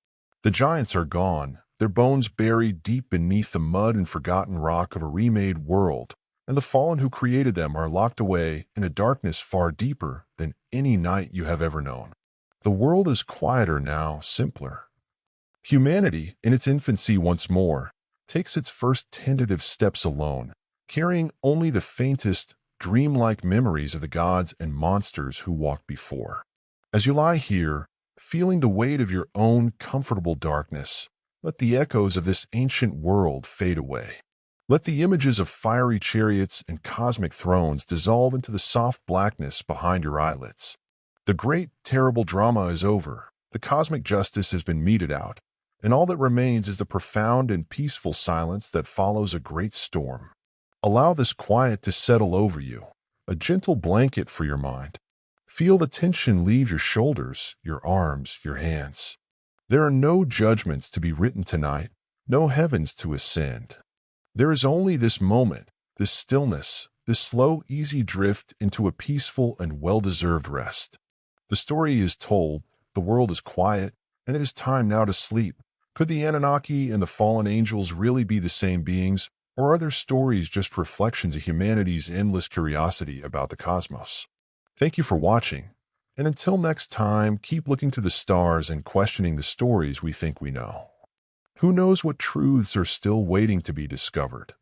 The giants are gone, their bones buried deep beneath the mud and forgotten rock of a remade world, and the fallen who created them are locked away in a darkness far deeper than any night you have ever known. The world is quieter now, simpler. Humanity, in its infancy once more, takes its first tentative steps alone, carrying only the faintest, dreamlike memories of the gods and monsters who walked before. As you lie here, feeling the weight of your own comfortable darkness, let the echoes of this ancient world fade away. Let the images of fiery chariots and cosmic thrones dissolve into the soft blackness behind your eyelids. The great, terrible drama is over, the cosmic justice has been meted out, and all that remains is the profound and peaceful silence that follows a great storm. Allow this quiet to settle over you, a gentle blanket for your mind. Feel the tension leave your shoulders, your arms, your hands. There are no judgments to be written tonight, no heavens to ascend. There is only this moment, this stillness, this slow, easy drift into a peaceful and well-deserved rest. The story is told, the world is quiet, and it is time now to sleep. Could the Anunnaki and the fallen angels really be the same beings, or are their stories just reflections of humanity's endless curiosity about the cosmos? Thank you for watching, and until next time, keep looking to the stars and questioning the stories we think we know. Who knows what truths are still waiting to be discovered?